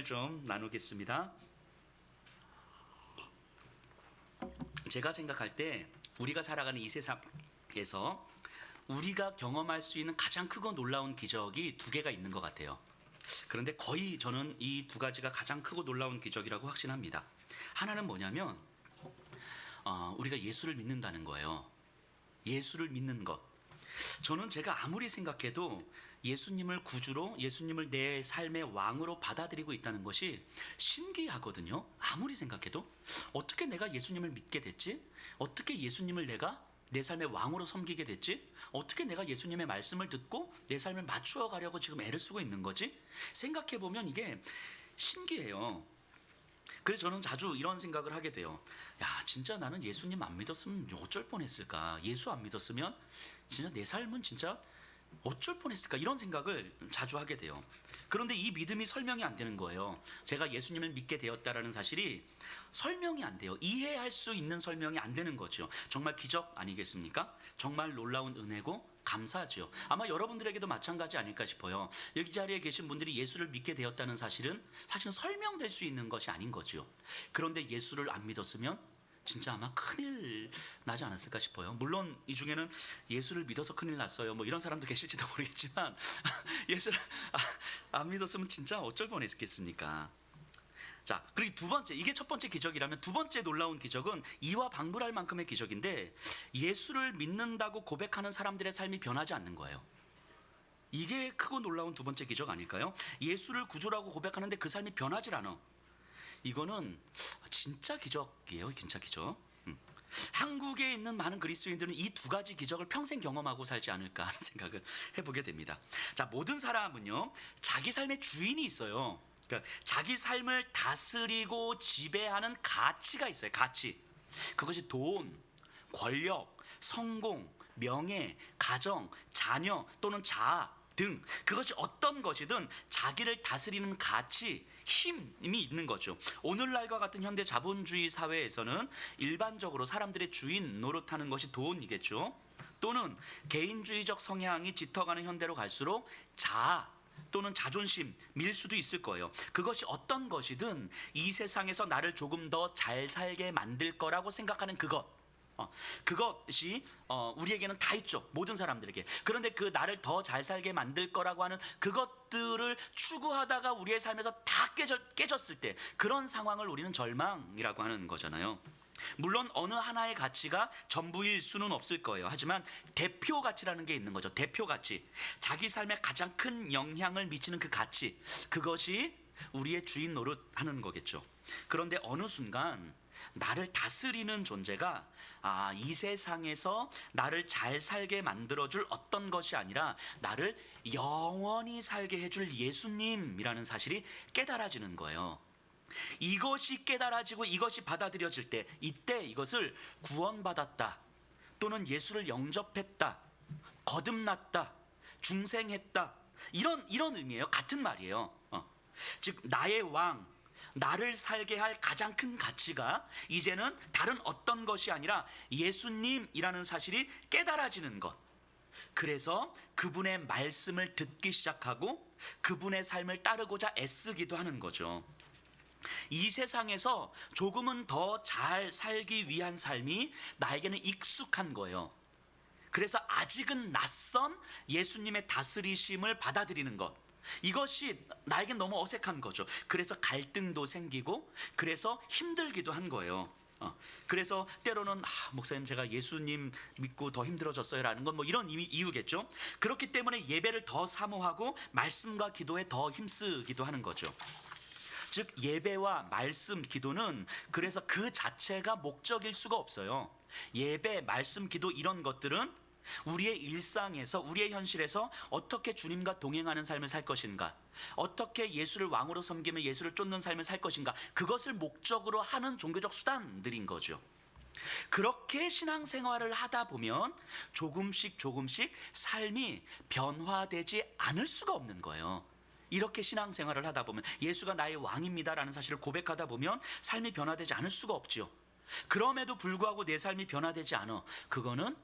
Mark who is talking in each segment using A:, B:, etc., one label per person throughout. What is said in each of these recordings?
A: 말씀을 좀 나누겠습니다. 제가 생각할 때 우리가 살아가는 이 세상에서 우리가 경험할 수 있는 가장 크고 놀라운 기적이 두 개가 있는 것 같아요. 그런데 거의 저는 이 두 가지가 가장 크고 놀라운 기적이라고 확신합니다. 하나는 뭐냐면 우리가 예수를 믿는다는 거예요. 예수를 믿는 것. 저는 제가 아무리 생각해도 예수님을 구주로, 예수님을 내 삶의 왕으로 받아들이고 있다는 것이 신기하거든요. 아무리 생각해도 어떻게 내가 예수님을 믿게 됐지? 어떻게 예수님을 내가 내 삶의 왕으로 섬기게 됐지? 어떻게 내가 예수님의 말씀을 듣고 내 삶을 맞추어 가려고 지금 애를 쓰고 있는 거지? 생각해보면 이게 신기해요. 그래서 저는 자주 이런 생각을 하게 돼요. 야, 진짜 나는 예수님 안 믿었으면 어쩔 뻔했을까? 예수 안 믿었으면 진짜 내 삶은 진짜 어쩔 뻔했을까? 이런 생각을 자주 하게 돼요. 그런데 이 믿음이 설명이 안 되는 거예요. 제가 예수님을 믿게 되었다라는 사실이 설명이 안 돼요. 이해할 수 있는 설명이 안 되는 거죠. 정말 기적 아니겠습니까? 정말 놀라운 은혜고 감사하죠. 아마 여러분들에게도 마찬가지 아닐까 싶어요. 여기 자리에 계신 분들이 예수를 믿게 되었다는 사실은 설명될 수 있는 것이 아닌 거죠. 그런데 예수를 안 믿었으면 진짜 아마 큰일 나지 않았을까 싶어요. 물론 이 중에는 예수를 믿어서 큰일 났어요 뭐 이런 사람도 계실지도 모르겠지만 예수를 안 믿었으면 진짜 어쩔 뻔했겠습니까? 자, 그리고 두 번째, 이게 첫 번째 기적이라면 두 번째 놀라운 기적은 이와 방불할 만큼의 기적인데, 예수를 믿는다고 고백하는 사람들의 삶이 변하지 않는 거예요. 이게 크고 놀라운 두 번째 기적 아닐까요? 예수를 구주라고 고백하는데 그 삶이 변하질 않아. 이거는 진짜 기적이에요. 진짜 기적. 한국에 있는 많은 그리스도인들은 이 두 가지 기적을 평생 경험하고 살지 않을까 하는 생각을 해보게 됩니다. 자, 모든 사람은요, 자기 삶의 주인이 있어요. 그러니까 자기 삶을 다스리고 지배하는 가치가 있어요. 가치. 그것이 돈, 권력, 성공, 명예, 가정, 자녀 또는 자아 등, 그것이 어떤 것이든 자기를 다스리는 가치, 힘이 있는 거죠. 오늘날과 같은 현대 자본주의 사회에서는 일반적으로 사람들의 주인 노릇하는 것이 돈이겠죠. 또는 개인주의적 성향이 짙어가는 현대로 갈수록 자아 또는 자존심일 수도 있을 거예요. 그것이 어떤 것이든 이 세상에서 나를 조금 더 잘 살게 만들 거라고 생각하는 그것이 우리에게는 다 있죠. 모든 사람들에게. 그런데 그 나를 더 잘 살게 만들 거라고 하는 그것들을 추구하다가 우리의 삶에서 다 깨졌을 때, 그런 상황을 우리는 절망이라고 하는 거잖아요. 물론 어느 하나의 가치가 전부일 수는 없을 거예요. 하지만 대표 가치라는 게 있는 거죠. 대표 가치. 자기 삶에 가장 큰 영향을 미치는 그 가치, 그것이 우리의 주인 노릇하는 거겠죠. 그런데 어느 순간 나를 다스리는 존재가 이 세상에서 나를 잘 살게 만들어줄 어떤 것이 아니라 나를 영원히 살게 해줄 예수님이라는 사실이 깨달아지는 거예요. 이것이 깨달아지고 이것이 받아들여질 때, 이때 이것을 구원받았다 또는 예수를 영접했다, 거듭났다, 중생했다, 이런 의미예요. 같은 말이에요. 즉 나의 왕, 나를 살게 할 가장 큰 가치가 이제는 다른 어떤 것이 아니라 예수님이라는 사실이 깨달아지는 것. 그래서 그분의 말씀을 듣기 시작하고 그분의 삶을 따르고자 애쓰기도 하는 거죠. 이 세상에서 조금은 더 잘 살기 위한 삶이 나에게는 익숙한 거예요. 그래서 아직은 낯선 예수님의 다스리심을 받아들이는 것, 이것이 나에겐 너무 어색한 거죠. 그래서 갈등도 생기고 그래서 힘들기도 한 거예요. 그래서 때로는 목사님 제가 예수님 믿고 더 힘들어졌어요 라는 건 뭐 이런 이유겠죠. 그렇기 때문에 예배를 더 사모하고 말씀과 기도에 더 힘쓰기도 하는 거죠. 즉 예배와 말씀, 기도는 그래서 그 자체가 목적일 수가 없어요. 예배, 말씀, 기도 이런 것들은 우리의 일상에서, 우리의 현실에서 어떻게 주님과 동행하는 삶을 살 것인가, 어떻게 예수를 왕으로 섬기며 예수를 쫓는 삶을 살 것인가, 그것을 목적으로 하는 종교적 수단들인 거죠. 그렇게 신앙생활을 하다 보면 조금씩 삶이 변화되지 않을 수가 없는 거예요. 이렇게 신앙생활을 하다 보면, 예수가 나의 왕입니다라는 사실을 고백하다 보면 삶이 변화되지 않을 수가 없죠. 그럼에도 불구하고 내 삶이 변화되지 않아. 그거는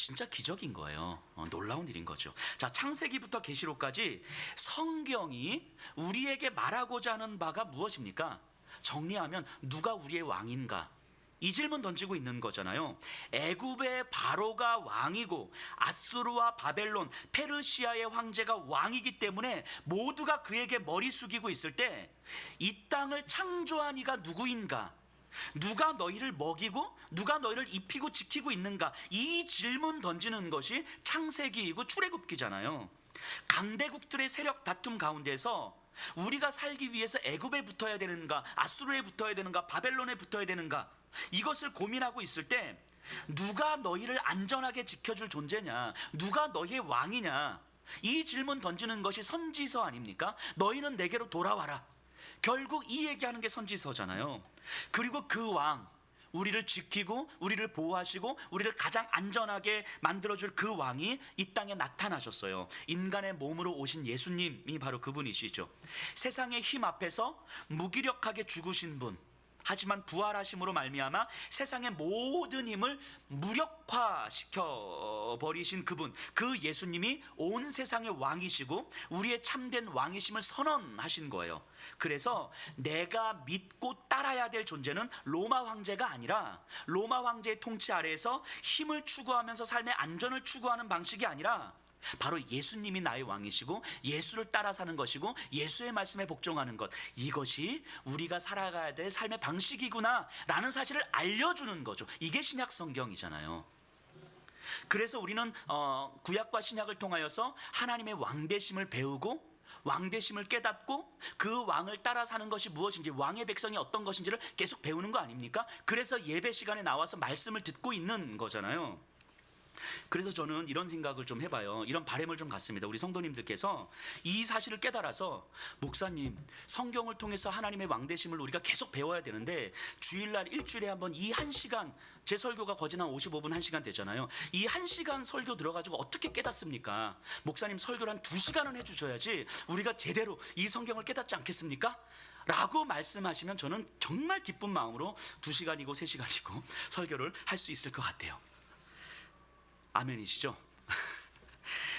A: 진짜 기적인 거예요. 놀라운 일인 거죠. 자, 창세기부터 계시록까지 성경이 우리에게 말하고자 하는 바가 무엇입니까? 정리하면 누가 우리의 왕인가? 이 질문 던지고 있는 거잖아요. 애굽의 바로가 왕이고 아수르와 바벨론, 페르시아의 황제가 왕이기 때문에 모두가 그에게 머리 숙이고 있을 때 이 땅을 창조한 이가 누구인가? 누가 너희를 먹이고 누가 너희를 입히고 지키고 있는가? 이 질문 던지는 것이 창세기이고 출애굽기잖아요. 강대국들의 세력 다툼 가운데서 우리가 살기 위해서 애굽에 붙어야 되는가, 아수르에 붙어야 되는가, 바벨론에 붙어야 되는가, 이것을 고민하고 있을 때 누가 너희를 안전하게 지켜줄 존재냐, 누가 너희의 왕이냐, 이 질문 던지는 것이 선지서 아닙니까? 너희는 내게로 돌아와라. 결국 이 얘기하는 게 선지서잖아요. 그리고 그 왕, 우리를 지키고 우리를 보호하시고 우리를 가장 안전하게 만들어줄 그 왕이 이 땅에 나타나셨어요. 인간의 몸으로 오신 예수님이 바로 그분이시죠. 세상의 힘 앞에서 무기력하게 죽으신 분, 하지만 부활하심으로 말미암아 세상의 모든 힘을 무력화시켜 버리신 그분, 그 예수님이 온 세상의 왕이시고 우리의 참된 왕이심을 선언하신 거예요. 그래서 내가 믿고 따라야 될 존재는 로마 황제가 아니라, 로마 황제의 통치 아래에서 힘을 추구하면서 삶의 안전을 추구하는 방식이 아니라 바로 예수님이 나의 왕이시고 예수를 따라 사는 것이고 예수의 말씀에 복종하는 것, 이것이 우리가 살아가야 될 삶의 방식이구나 라는 사실을 알려주는 거죠. 이게 신약 성경이잖아요. 그래서 우리는 구약과 신약을 통하여서 하나님의 왕되심을 배우고 왕되심을 깨닫고 그 왕을 따라 사는 것이 무엇인지, 왕의 백성이 어떤 것인지를 계속 배우는 거 아닙니까? 그래서 예배 시간에 나와서 말씀을 듣고 있는 거잖아요. 그래서 저는 이런 생각을 좀 해봐요. 이런 바람을 좀 갖습니다. 우리 성도님들께서 이 사실을 깨달아서, 목사님, 성경을 통해서 하나님의 왕되심을 우리가 계속 배워야 되는데 주일날 일주일에 한번 이 1시간, 제 설교가 거진 한 55분 1시간 되잖아요. 이 1시간 설교 들어가지고 어떻게 깨닫습니까? 목사님, 설교를 한 2시간은 해주셔야지 우리가 제대로 이 성경을 깨닫지 않겠습니까? 라고 말씀하시면 저는 정말 기쁜 마음으로 2시간이고 3시간이고 설교를 할 수 있을 것 같아요. 아멘이시죠?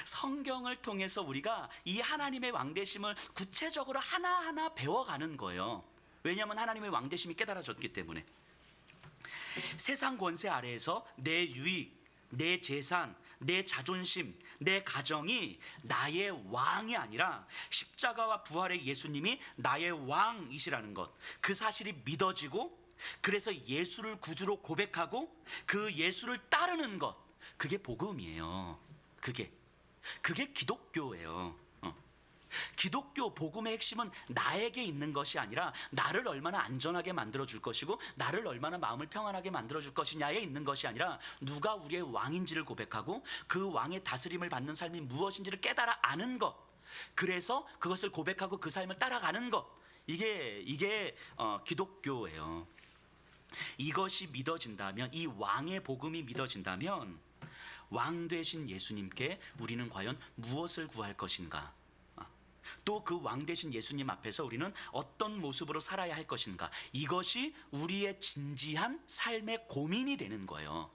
A: 성경을 통해서 우리가 이 하나님의 왕되심을 구체적으로 하나하나 배워가는 거예요. 왜냐하면 하나님의 왕되심이 깨달아졌기 때문에. 세상 권세 아래에서 내 유익, 내 재산, 내 자존심, 내 가정이 나의 왕이 아니라 십자가와 부활의 예수님이 나의 왕이시라는 것, 그 사실이 믿어지고, 그래서 예수를 구주로 고백하고 그 예수를 따르는 것, 그게 복음이에요. 그게 기독교예요. 기독교 복음의 핵심은 나에게 있는 것이 아니라 나를 얼마나 안전하게 만들어줄 것이고 나를 얼마나 마음을 평안하게 만들어줄 것이냐에 있는 것이 아니라 누가 우리의 왕인지를 고백하고 그 왕의 다스림을 받는 삶이 무엇인지를 깨달아 아는 것, 그래서 그것을 고백하고 그 삶을 따라가는 것, 이게 기독교예요. 이것이 믿어진다면, 이 왕의 복음이 믿어진다면 왕 되신 예수님께 우리는 과연 무엇을 구할 것인가? 또 그 왕 되신 예수님 앞에서 우리는 어떤 모습으로 살아야 할 것인가? 이것이 우리의 진지한 삶의 고민이 되는 거예요.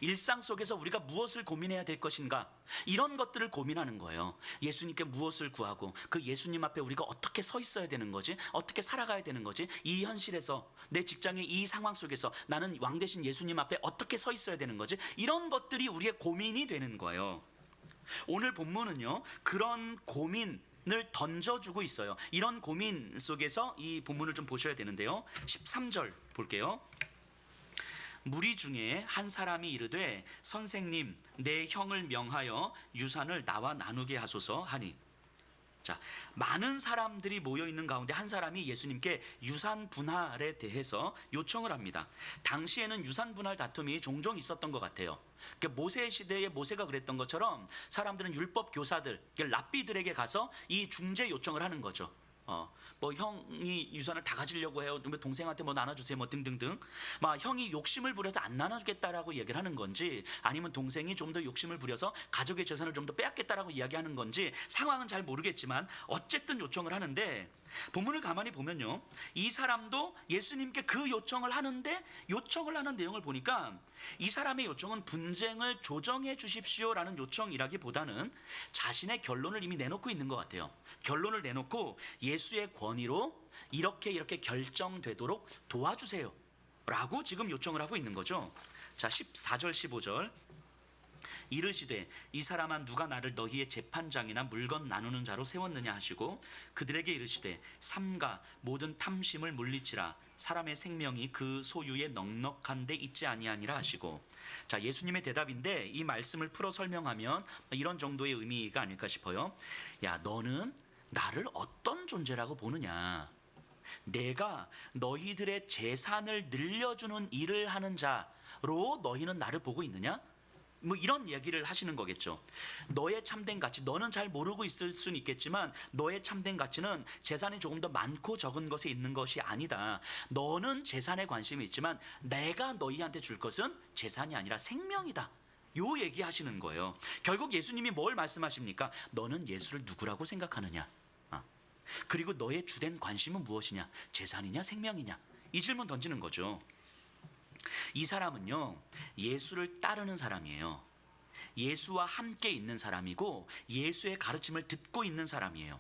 A: 일상 속에서 우리가 무엇을 고민해야 될 것인가? 이런 것들을 고민하는 거예요. 예수님께 무엇을 구하고 그 예수님 앞에 우리가 어떻게 서 있어야 되는 거지? 어떻게 살아가야 되는 거지? 이 현실에서, 내 직장의 이 상황 속에서 나는 왕 되신 예수님 앞에 어떻게 서 있어야 되는 거지? 이런 것들이 우리의 고민이 되는 거예요. 오늘 본문은요, 그런 고민을 던져주고 있어요. 이런 고민 속에서 이 본문을 좀 보셔야 되는데요. 13절 볼게요. 무리 중에 한 사람이 이르되, 선생님, 내 형을 명하여 유산을 나와 나누게 하소서 하니. 자, 많은 사람들이 모여 있는 가운데 한 사람이 예수님께 유산 분할에 대해서 요청을 합니다. 당시에는 유산 분할 다툼이 종종 있었던 것 같아요. 그러니까 모세 시대에 모세가 그랬던 것처럼 사람들은 율법 교사들, 랍비들에게 가서 이 중재 요청을 하는 거죠. 뭐 형이 유산을 다 가지려고 해요. 동생한테 뭐 나눠주세요. 뭐 등등등. 막 형이 욕심을 부려서 안 나눠주겠다라고 얘기를 하는 건지, 아니면 동생이 좀 더 욕심을 부려서 가족의 재산을 좀 더 빼앗겠다라고 이야기하는 건지 상황은 잘 모르겠지만 어쨌든 요청을 하는데, 본문을 가만히 보면요, 이 사람도 예수님께 그 요청을 하는데, 요청을 하는 내용을 보니까 이 사람의 요청은 분쟁을 조정해 주십시오라는 요청이라기보다는 자신의 결론을 이미 내놓고 있는 것 같아요. 결론을 내놓고 예수의 권위로 이렇게 결정되도록 도와주세요 라고 지금 요청을 하고 있는 거죠. 자, 14절 15절. 이르시되 이 사람아 누가 나를 너희의 재판장이나 물건 나누는 자로 세웠느냐 하시고 그들에게 이르시되 삼가 모든 탐심을 물리치라 사람의 생명이 그 소유에 넉넉한 데 있지 아니하니라 하시고. 자, 예수님의 대답인데 이 말씀을 풀어 설명하면 이런 정도의 의미가 아닐까 싶어요. 야, 너는 나를 어떤 존재라고 보느냐? 내가 너희들의 재산을 늘려주는 일을 하는 자로 너희는 나를 보고 있느냐? 뭐 이런 얘기를 하시는 거겠죠. 너의 참된 가치, 너는 잘 모르고 있을 수는 있겠지만 너의 참된 가치는 재산이 조금 더 많고 적은 것에 있는 것이 아니다. 너는 재산에 관심이 있지만 내가 너희한테 줄 것은 재산이 아니라 생명이다. 요 얘기하시는 거예요. 결국 예수님이 뭘 말씀하십니까? 너는 예수를 누구라고 생각하느냐? 그리고 너의 주된 관심은 무엇이냐? 재산이냐 생명이냐? 이 질문 던지는 거죠. 이 사람은요, 예수를 따르는 사람이에요. 예수와 함께 있는 사람이고 예수의 가르침을 듣고 있는 사람이에요.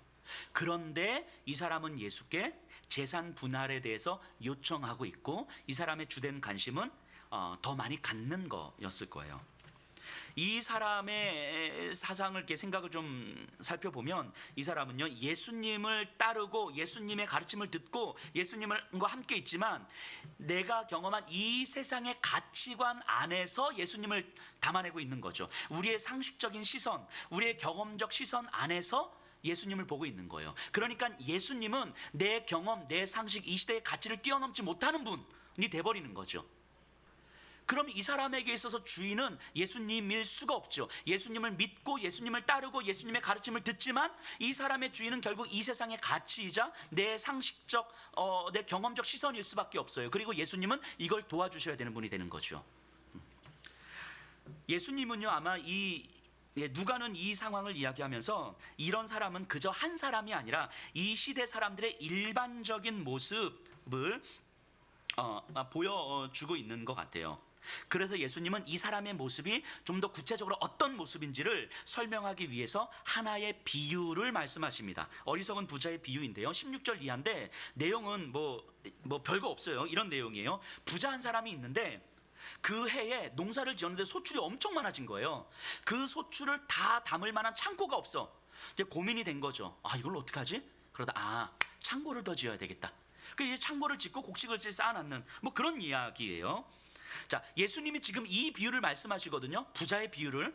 A: 그런데 이 사람은 예수께 재산 분할에 대해서 요청하고 있고 이 사람의 주된 관심은 더 많이 갖는 거였을 거예요. 이 사람의 사상을 이렇게 생각을 좀 살펴보면 이 사람은요, 예수님을 따르고 예수님의 가르침을 듣고 예수님과 함께 있지만 내가 경험한 이 세상의 가치관 안에서 예수님을 담아내고 있는 거죠. 우리의 상식적인 시선, 우리의 경험적 시선 안에서 예수님을 보고 있는 거예요. 그러니까 예수님은 내 경험, 내 상식, 이 시대의 가치를 뛰어넘지 못하는 분이 돼버리는 거죠. 그럼 이 사람에게 있어서 주인은 예수님일 수가 없죠. 예수님을 믿고 예수님을 따르고 예수님의 가르침을 듣지만 이 사람의 주인은 결국 이 세상의 가치이자 내 상식적, 내 경험적 시선일 수밖에 없어요. 그리고 예수님은 이걸 도와주셔야 되는 분이 되는 거죠. 예수님은요, 아마 누가는 이 상황을 이야기하면서 이런 사람은 그저 한 사람이 아니라 이 시대 사람들의 일반적인 모습을 보여주고 있는 것 같아요. 그래서 예수님은 이 사람의 모습이 좀 더 구체적으로 어떤 모습인지를 설명하기 위해서 하나의 비유를 말씀하십니다. 어리석은 부자의 비유인데요, 16절 이하인데 내용은 뭐 별거 없어요. 이런 내용이에요. 부자 한 사람이 있는데 그 해에 농사를 지었는데 소출이 엄청 많아진 거예요. 그 소출을 다 담을 만한 창고가 없어. 이제 고민이 된 거죠. 이걸 어떡하지? 그러다 창고를 더 지어야 되겠다. 그래서 창고를 짓고 곡식을 쌓아놨는 뭐 그런 이야기예요. 자, 예수님이 지금 이 비유를 말씀하시거든요. 부자의 비유를.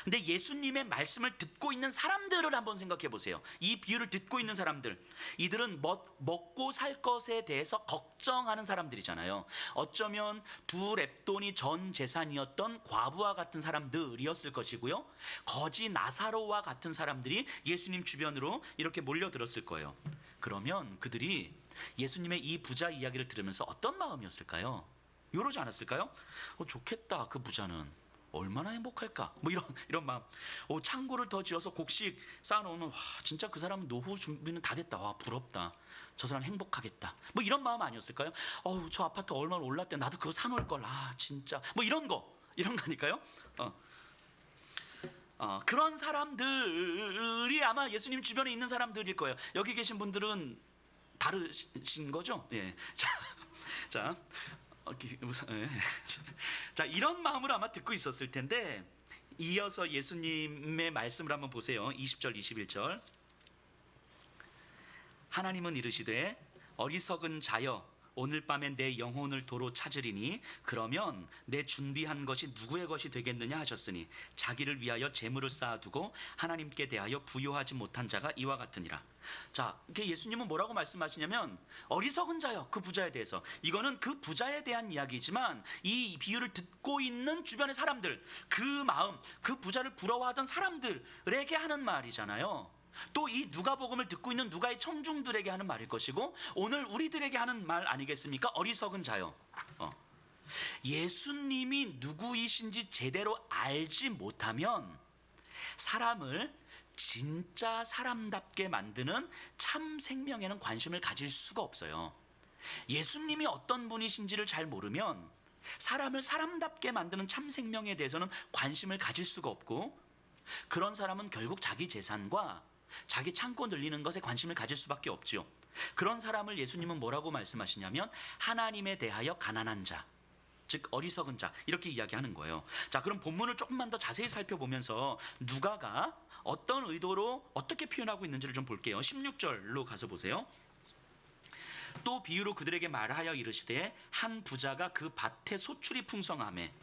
A: 근데 예수님의 말씀을 듣고 있는 사람들을 한번 생각해 보세요. 이 비유를 듣고 있는 사람들, 이들은 먹고 살 것에 대해서 걱정하는 사람들이잖아요. 어쩌면 두 렙돈이 전 재산이었던 과부와 같은 사람들이었을 것이고요, 거지 나사로와 같은 사람들이 예수님 주변으로 이렇게 몰려들었을 거예요. 그러면 그들이 예수님의 이 부자 이야기를 들으면서 어떤 마음이었을까요? 이러지 않았을까요? 좋겠다, 그 부자는 얼마나 행복할까? 뭐 이런 마음. 창고를 더 지어서 곡식 쌓아놓으면 와, 진짜 그 사람 노후 준비는 다 됐다. 와, 부럽다. 저 사람 행복하겠다. 뭐 이런 마음 아니었을까요? 저 아파트 얼마나 올랐대. 나도 그거 사놓을 걸. 진짜. 뭐 이런 거 아닐까요? 그런 사람들이 아마 예수님 주변에 있는 사람들일 거예요. 여기 계신 분들은 다르신 거죠? 예. 자, 이런 마음으로 아마 듣고 있었을 텐데 이어서 예수님의 말씀을 한번 보세요. 20절 21절. 하나님은 이르시되 어리석은 자여 오늘 밤에 내 영혼을 도로 찾으리니 그러면 내 준비한 것이 누구의 것이 되겠느냐 하셨으니 자기를 위하여 재물을 쌓아두고 하나님께 대하여 부요하지 못한 자가 이와 같으니라. 자, 예수님은 뭐라고 말씀하시냐면 어리석은 자요, 그 부자에 대해서. 이거는 그 부자에 대한 이야기지만 이 비유를 듣고 있는 주변의 사람들, 그 마음, 그 부자를 부러워하던 사람들에게 하는 말이잖아요. 또 이 누가복음을 듣고 있는 누가의 청중들에게 하는 말일 것이고 오늘 우리들에게 하는 말 아니겠습니까? 어리석은 자요. 예수님이 누구이신지 제대로 알지 못하면 사람을 진짜 사람답게 만드는 참 생명에는 관심을 가질 수가 없어요. 예수님이 어떤 분이신지를 잘 모르면 사람을 사람답게 만드는 참 생명에 대해서는 관심을 가질 수가 없고, 그런 사람은 결국 자기 재산과 자기 창고 늘리는 것에 관심을 가질 수밖에 없지요. 그런 사람을 예수님은 뭐라고 말씀하시냐면 하나님에 대하여 가난한 자, 즉 어리석은 자, 이렇게 이야기하는 거예요. 자, 그럼 본문을 조금만 더 자세히 살펴보면서 누가가 어떤 의도로 어떻게 표현하고 있는지를 좀 볼게요. 16절로 가서 보세요. 또 비유로 그들에게 말하여 이르시되 한 부자가 그 밭에 소출이 풍성하매.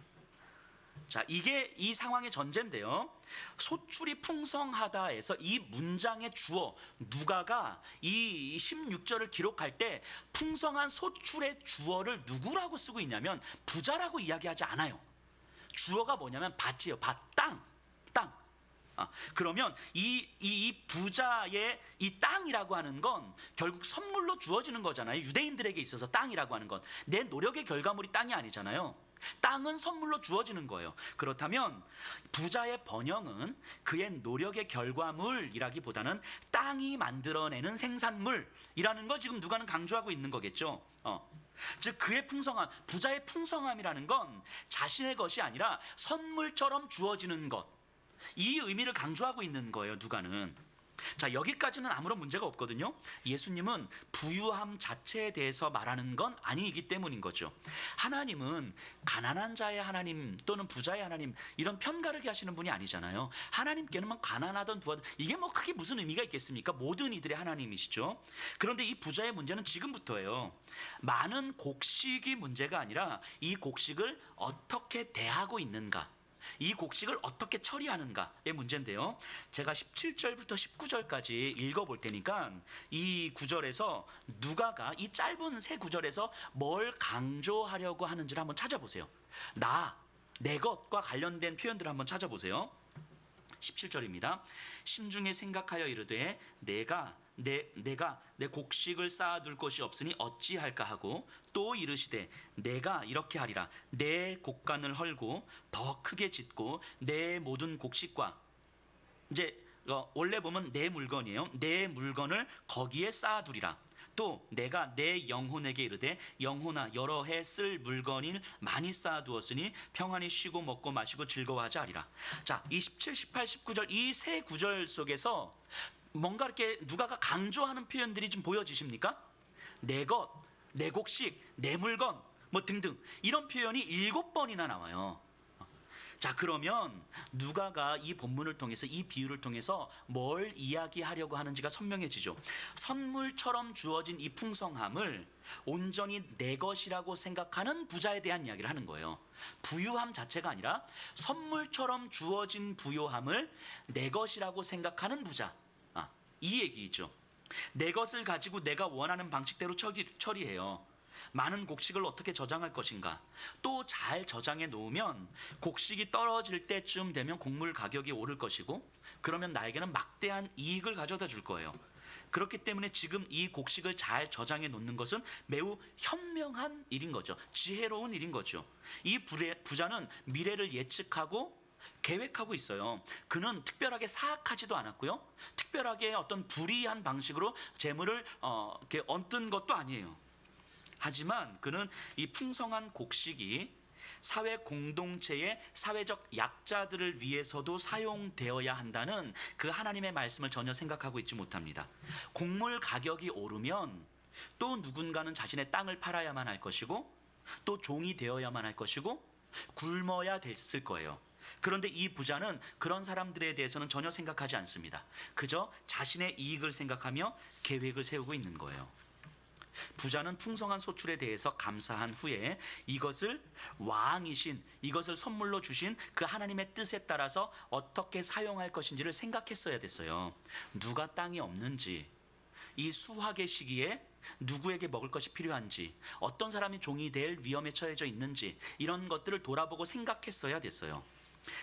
A: 자, 이게 이 상황의 전제인데요. 소출이 풍성하다에서 이 문장의 주어 누가가 이 16절을 기록할 때 풍성한 소출의 주어를 누구라고 쓰고 있냐면 부자라고 이야기하지 않아요. 주어가 뭐냐면 밭이에요. 밭, 땅. 그러면 이 부자의 이 땅이라고 하는 건 결국 선물로 주어지는 거잖아요. 유대인들에게 있어서 땅이라고 하는 건 내 노력의 결과물이 땅이 아니잖아요. 땅은 선물로 주어지는 거예요. 그렇다면 부자의 번영은 그의 노력의 결과물이라기보다는 땅이 만들어내는 생산물이라는 걸 지금 누가는 강조하고 있는 거겠죠. 즉 그의 풍성함, 부자의 풍성함이라는 건 자신의 것이 아니라 선물처럼 주어지는 것, 이 의미를 강조하고 있는 거예요, 누가는. 자, 여기까지는 아무런 문제가 없거든요. 예수님은 부유함 자체에 대해서 말하는 건 아니기 때문인 거죠. 하나님은 가난한 자의 하나님 또는 부자의 하나님 이런 편가르기 하시는 분이 아니잖아요. 하나님께는 가난하던 부하든 이게 뭐 크게 무슨 의미가 있겠습니까? 모든 이들의 하나님이시죠. 그런데 이 부자의 문제는 지금부터예요. 많은 곡식이 문제가 아니라 이 곡식을 어떻게 대하고 있는가, 이 곡식을 어떻게 처리하는가의 문제인데요. 제가 17절부터 19절까지 읽어볼 테니까 이 구절에서 누가가 이 짧은 세 구절에서 뭘 강조하려고 하는지를 한번 찾아보세요. 내 것과 관련된 표현들을 한번 찾아보세요. 17절입니다. 심중에 생각하여 이르되 내가 내 곡식을 쌓아둘 곳이 없으니 어찌할까 하고, 또 이르시되 내가 이렇게 하리라. 내 곡간을 헐고 더 크게 짓고 내 모든 곡식과, 이제 원래 보면 내 물건이에요. 내 물건을 거기에 쌓아두리라. 또 내가 내 영혼에게 이르되 영혼아 여러 해 쓸 물건을 많이 쌓아두었으니 평안히 쉬고 먹고 마시고 즐거워하자 하리라. 자, 이 17, 18, 19절 이 세 구절 속에서 뭔가 이렇게 누가가 강조하는 표현들이 좀 보여지십니까? 내 것, 내 곡식, 내 물건 뭐 등등 이런 표현이 7번이나 나와요. 자, 그러면 누가가 이 본문을 통해서 이 비유를 통해서 뭘 이야기하려고 하는지가 선명해지죠. 선물처럼 주어진 이 풍성함을 온전히 내 것이라고 생각하는 부자에 대한 이야기를 하는 거예요. 부유함 자체가 아니라 선물처럼 주어진 부요함을 내 것이라고 생각하는 부자, 이 얘기죠. 내 것을 가지고 내가 원하는 방식대로 처리해요. 많은 곡식을 어떻게 저장할 것인가, 또 잘 저장해 놓으면 곡식이 떨어질 때쯤 되면 곡물 가격이 오를 것이고, 그러면 나에게는 막대한 이익을 가져다 줄 거예요. 그렇기 때문에 지금 이 곡식을 잘 저장해 놓는 것은 매우 현명한 일인 거죠. 지혜로운 일인 거죠. 이 부자는 미래를 예측하고 계획하고 있어요. 그는 특별하게 사악하지도 않았고요, 특별하게 어떤 불이한 방식으로 재물을 이렇게 얻은 것도 아니에요. 하지만 그는 이 풍성한 곡식이 사회 공동체의 사회적 약자들을 위해서도 사용되어야 한다는 그 하나님의 말씀을 전혀 생각하고 있지 못합니다. 곡물 가격이 오르면 또 누군가는 자신의 땅을 팔아야만 할 것이고, 또 종이 되어야만 할 것이고, 굶어야 됐을 거예요. 그런데 이 부자는 그런 사람들에 대해서는 전혀 생각하지 않습니다. 그저 자신의 이익을 생각하며 계획을 세우고 있는 거예요. 부자는 풍성한 소출에 대해서 감사한 후에 이것을 왕이신, 이것을 선물로 주신 그 하나님의 뜻에 따라서 어떻게 사용할 것인지를 생각했어야 됐어요. 누가 땅이 없는지, 이 수확의 시기에 누구에게 먹을 것이 필요한지, 어떤 사람이 종이 될 위험에 처해져 있는지, 이런 것들을 돌아보고 생각했어야 됐어요.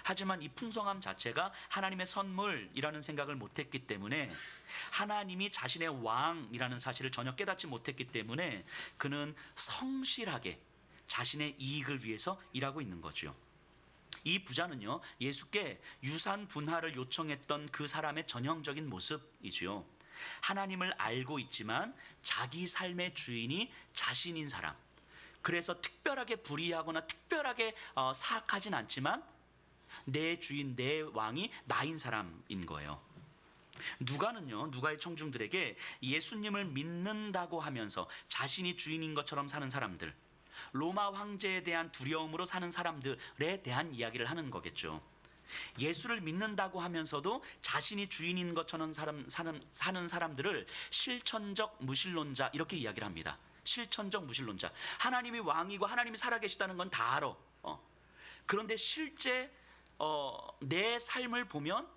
A: 하지만 이 풍성함 자체가 하나님의 선물이라는 생각을 못했기 때문에, 하나님이 자신의 왕이라는 사실을 전혀 깨닫지 못했기 때문에 그는 성실하게 자신의 이익을 위해서 일하고 있는 거죠. 이 부자는요, 예수께 유산 분할을 요청했던 그 사람의 전형적인 모습이지요. 하나님을 알고 있지만 자기 삶의 주인이 자신인 사람. 그래서 특별하게 불의하거나 특별하게 사악하진 않지만 내 주인, 내 왕이 나인 사람인 거예요. 누가는요, 누가의 청중들에게 예수님을 믿는다고 하면서 자신이 주인인 것처럼 사는 사람들, 로마 황제에 대한 두려움으로 사는 사람들에 대한 이야기를 하는 거겠죠. 예수를 믿는다고 하면서도 자신이 주인인 것처럼 사는 사람들을 실천적 무신론자 이렇게 이야기를 합니다. 실천적 무신론자. 하나님이 왕이고 하나님이 살아계시다는 건 다 알아. 그런데 실제 내 삶을 보면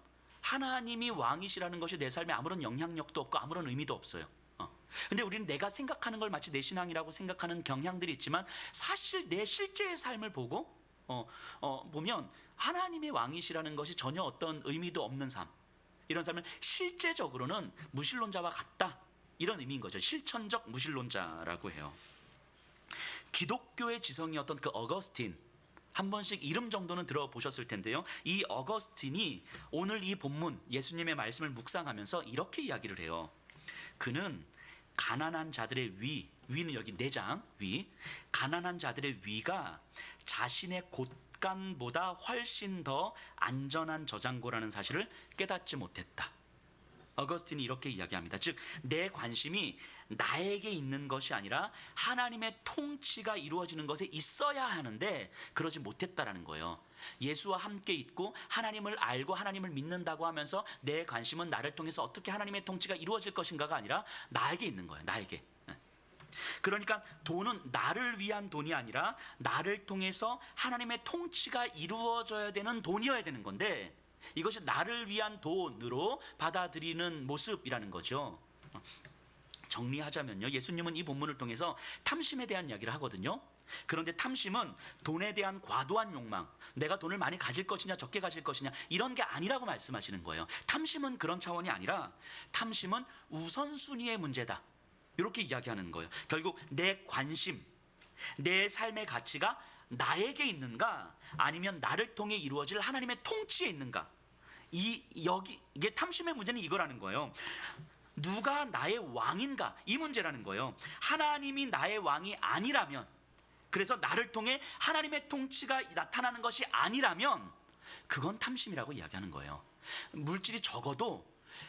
A: 하나님이 왕이시라는 것이 내 삶에 아무런 영향력도 없고 아무런 의미도 없어요. 근데 우리는 내가 생각하는 걸 마치 내 신앙이라고 생각하는 경향들이 있지만 사실 내 실제의 삶을 보고 보면 하나님의 왕이시라는 것이 전혀 어떤 의미도 없는 삶, 이런 삶을 실제적으로는 무신론자와 같다, 이런 의미인 거죠. 실천적 무신론자라고 해요. 기독교의 지성이었던 그 어거스틴, 한 번씩 이름 정도는 들어보셨을 텐데요. 이 어거스틴이 오늘 이 본문 예수님의 말씀을 묵상하면서 이렇게 이야기를 해요. 그는 가난한 자들의 위는 여기 내장 위, 가난한 자들의 위가 자신의 곳간보다 훨씬 더 안전한 저장고라는 사실을 깨닫지 못했다. 어거스틴이 이렇게 이야기합니다. 즉, 내 관심이 나에게 있는 것이 아니라 하나님의 통치가 이루어지는 것에 있어야 하는데 그러지 못했다라는 거예요. 예수와 함께 있고 하나님을 알고 하나님을 믿는다고 하면서 내 관심은 나를 통해서 어떻게 하나님의 통치가 이루어질 것인가가 아니라 나에게 있는 거예요. 나에게. 그러니까 돈은 나를 위한 돈이 아니라 나를 통해서 하나님의 통치가 이루어져야 되는 돈이어야 되는 건데 이것이 나를 위한 돈으로 받아들이는 모습이라는 거죠. 정리하자면요, 예수님은 이 본문을 통해서 탐심에 대한 이야기를 하거든요. 그런데 탐심은 돈에 대한 과도한 욕망, 내가 돈을 많이 가질 것이냐 적게 가질 것이냐 이런 게 아니라고 말씀하시는 거예요. 탐심은 그런 차원이 아니라 탐심은 우선순위의 문제다, 이렇게 이야기하는 거예요. 결국 내 관심, 내 삶의 가치가 나에게 있는가 아니면 나를 통해 이루어질 하나님의 통치에 있는가, 이게 탐심의 문제는 이거라는 거예요. 누가 나의 왕인가, 이 문제라는 거예요. 하나님이 나의 왕이 아니라면, 그래서 나를 통해 하나님의 통치가 나타나는 것이 아니라면 그건 탐심이라고 이야기하는 거예요. 물질이 적어도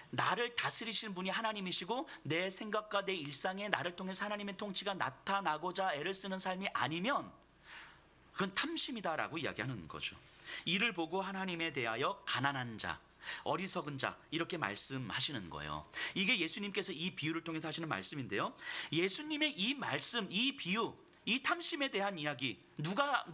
A: 나를 다스리시는 분이 하나님이시고 내 생각과 내 일상에 나를 통해서 하나님의 통치가 나타나고자 애를 쓰는 삶이 아니면 그건 탐심이다라고 이야기하는 거죠. 이를 보고 하나님에 대하여 가난한 자, 어리석은 자 이렇게 말씀하시는 거예요. 이게 예수님께서 이 비유를 통해서 하시는 말씀인데요. 예수님의 이 말씀, 이 비유, 이 탐심에 대한 이야기, 누가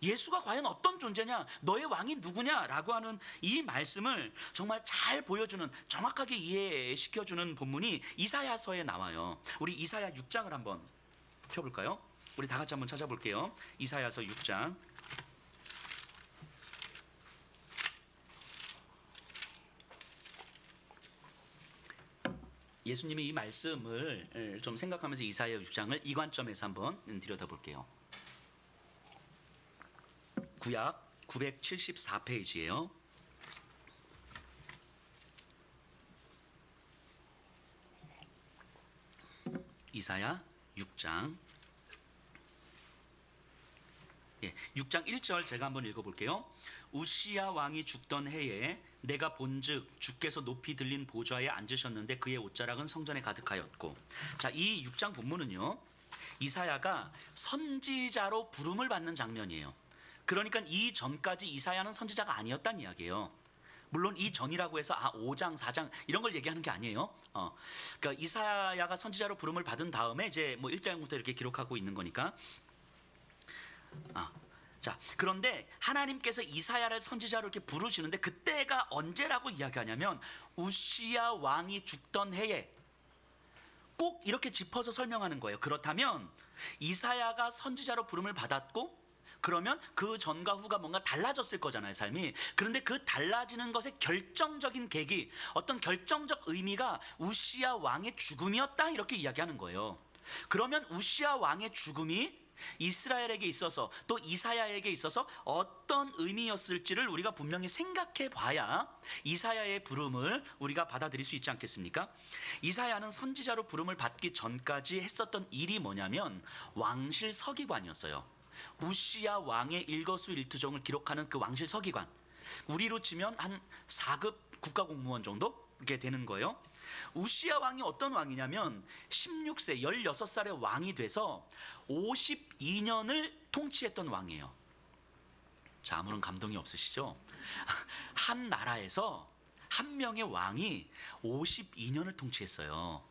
A: 예수가 과연 어떤 존재냐, 너의 왕이 누구냐라고 하는 이 말씀을 정말 잘 보여주는, 정확하게 이해시켜주는 본문이 이사야서에 나와요. 우리 이사야 6장을 한번 펴볼까요? 우리 다 같이 한번 찾아볼게요. 이사야서 6장. 예수님이 이 말씀을 좀 생각하면서 이사야 6장을 이 관점에서 한번 들여다볼게요. 구약 974페이지예요. 이사야 6장 6장 1절 제가 한번 읽어볼게요. 우시야 왕이 죽던 해에 내가 본즉 주께서 높이 들린 보좌에 앉으셨는데 그의 옷자락은 성전에 가득하였고. 자, 이 6장 본문은요, 이사야가 선지자로 부름을 받는 장면이에요. 그러니까 이 전까지 이사야는 선지자가 아니었다는 이야기예요. 물론 이 전이라고 해서 5장, 4장 이런 걸 얘기하는 게 아니에요. 그러니까 이사야가 선지자로 부름을 받은 다음에 이제 뭐 1장부터 이렇게 기록하고 있는 거니까. 자, 그런데 하나님께서 이사야를 선지자로 이렇게 부르시는데 그때가 언제라고 이야기하냐면 우시야 왕이 죽던 해에, 꼭 이렇게 짚어서 설명하는 거예요. 그렇다면 이사야가 선지자로 부름을 받았고 그러면 그 전과 후가 뭔가 달라졌을 거잖아요, 삶이. 그런데 그 달라지는 것의 결정적인 계기, 어떤 결정적 의미가 우시야 왕의 죽음이었다, 이렇게 이야기하는 거예요. 그러면 우시야 왕의 죽음이 이스라엘에게 있어서 또 이사야에게 있어서 어떤 의미였을지를 우리가 분명히 생각해 봐야 이사야의 부름을 우리가 받아들일 수 있지 않겠습니까? 이사야는 선지자로 부름을 받기 전까지 했었던 일이 뭐냐면 왕실 서기관이었어요. 우시야 왕의 일거수일투족을 기록하는 그 왕실 서기관, 우리로 치면 한 4급 국가공무원 정도 이렇게 되는 거예요. 우시야 왕이 어떤 왕이냐면 16세 16살의 왕이 돼서 52년을 통치했던 왕이에요. 자, 아무런 감동이 없으시죠? 한 나라에서 한 명의 왕이 52년을 통치했어요.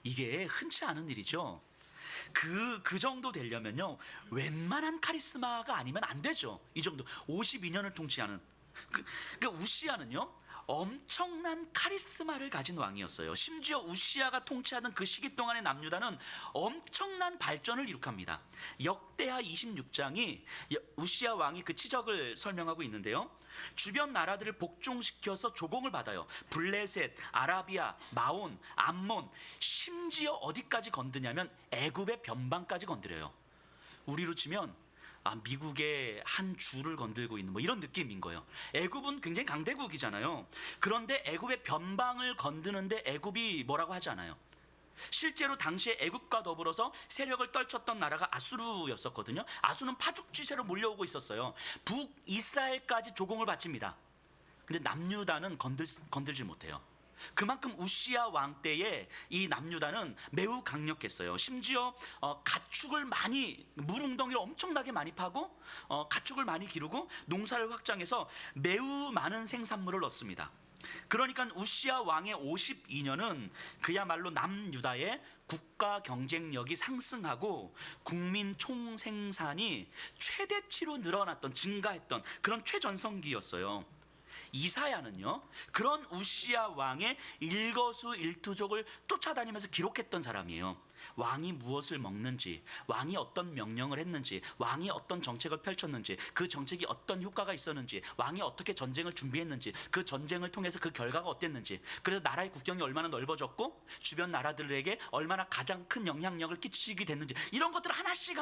A: 이게 흔치 않은 일이죠. 그 정도 되려면요, 웬만한 카리스마가 아니면 안 되죠. 이 정도 52년을 통치하는 그 우시야는요, 엄청난 카리스마를 가진 왕이었어요. 심지어 우시야가 통치하던 그 시기 동안의 남유다는 엄청난 발전을 이룩합니다. 역대하 26장이 우시야 왕이 그 치적을 설명하고 있는데요, 주변 나라들을 복종시켜서 조공을 받아요. 블레셋, 아라비아, 마온, 암몬, 심지어 어디까지 건드냐면 애굽의 변방까지 건드려요. 우리로 치면 미국의 한 주를 건들고 있는 뭐 이런 느낌인 거예요. 애굽은 굉장히 강대국이잖아요. 그런데 애굽의 변방을 건드는데 애굽이 뭐라고 하지 않아요. 실제로 당시에 애굽과 더불어서 세력을 떨쳤던 나라가 아수르였었거든요. 아수르는 파죽지세로 몰려오고 있었어요. 북이스라엘까지 조공을 바칩니다. 근데 남유다는 건들지 못해요. 그만큼 우시야 왕 때에 이 남유다는 매우 강력했어요. 심지어 가축을 많이, 물웅덩이를 엄청나게 많이 파고 가축을 많이 기르고 농사를 확장해서 매우 많은 생산물을 얻습니다. 그러니까 우시야 왕의 52년은 그야말로 남유다의 국가 경쟁력이 상승하고 국민 총생산이 최대치로 늘어났던, 증가했던 그런 최전성기였어요. 이사야는요, 그런 우시야 왕의 일거수일투족을 쫓아다니면서 기록했던 사람이에요. 왕이 무엇을 먹는지, 왕이 어떤 명령을 했는지, 왕이 어떤 정책을 펼쳤는지, 그 정책이 어떤 효과가 있었는지, 왕이 어떻게 전쟁을 준비했는지, 그 전쟁을 통해서 그 결과가 어땠는지, 그래서 나라의 국경이 얼마나 넓어졌고 주변 나라들에게 얼마나 가장 큰 영향력을 끼치게 됐는지, 이런 것들을 하나씩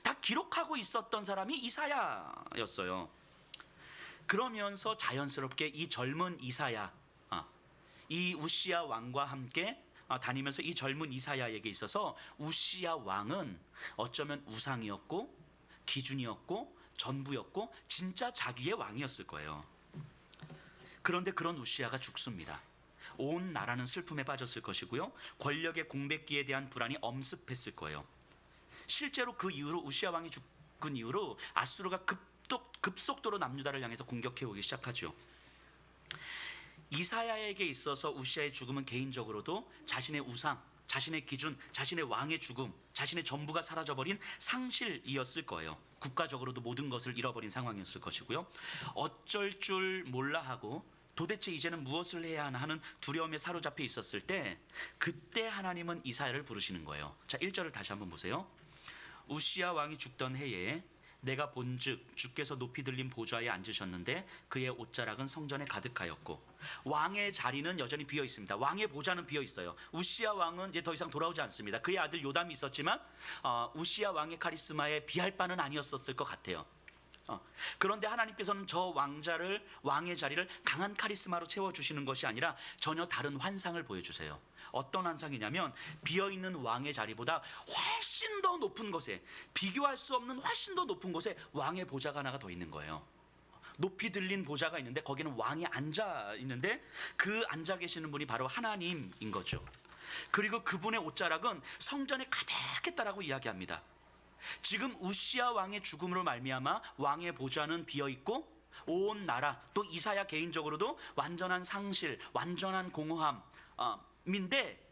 A: 다 기록하고 있었던 사람이 이사야였어요. 그러면서 자연스럽게 이 젊은 이사야, 이 우시야 왕과 함께 다니면서 이 젊은 이사야에게 있어서 우시야 왕은 어쩌면 우상이었고 기준이었고 전부였고 진짜 자기의 왕이었을 거예요. 그런데 그런 우시야가 죽습니다. 온 나라는 슬픔에 빠졌을 것이고요, 권력의 공백기에 대한 불안이 엄습했을 거예요. 실제로 그 이후로 우시야 왕이 죽은 이후로 아수르가 급속도로 남유다를 향해서 공격해오기 시작하죠. 이사야에게 있어서 우시야의 죽음은 개인적으로도 자신의 우상, 자신의 기준, 자신의 왕의 죽음, 자신의 전부가 사라져버린 상실이었을 거예요. 국가적으로도 모든 것을 잃어버린 상황이었을 것이고요. 어쩔 줄 몰라 하고 도대체 이제는 무엇을 해야 하나 하는 두려움에 사로잡혀 있었을 때, 그때 하나님은 이사야를 부르시는 거예요. 자, 1절을 다시 한번 보세요. 우시야 왕이 죽던 해에 내가 본즉 주께서 높이 들린 보좌에 앉으셨는데 그의 옷자락은 성전에 가득하였고, 왕의 자리는 여전히 비어 있습니다. 왕의 보좌는 비어 있어요. 우시야 왕은 이제 더 이상 돌아오지 않습니다. 그의 아들 요담이 있었지만 우시야 왕의 카리스마에 비할 바는 아니었었을 것 같아요. 그런데 하나님께서는 저 왕의 자리를 강한 카리스마로 채워주시는 것이 아니라 전혀 다른 환상을 보여주세요. 어떤 환상이냐면 비어있는 왕의 자리보다 훨씬 더 높은 곳에, 비교할 수 없는 훨씬 더 높은 곳에 왕의 보좌가 하나가 더 있는 거예요. 높이 들린 보좌가 있는데 거기는 왕이 앉아 있는데 그 앉아 계시는 분이 바로 하나님인 거죠. 그리고 그분의 옷자락은 성전에 가득했다라고 이야기합니다. 지금 우시야 왕의 죽음으로 말미암아 왕의 보좌는 비어있고 온 나라, 또 이사야 개인적으로도 완전한 상실, 완전한 공허함인데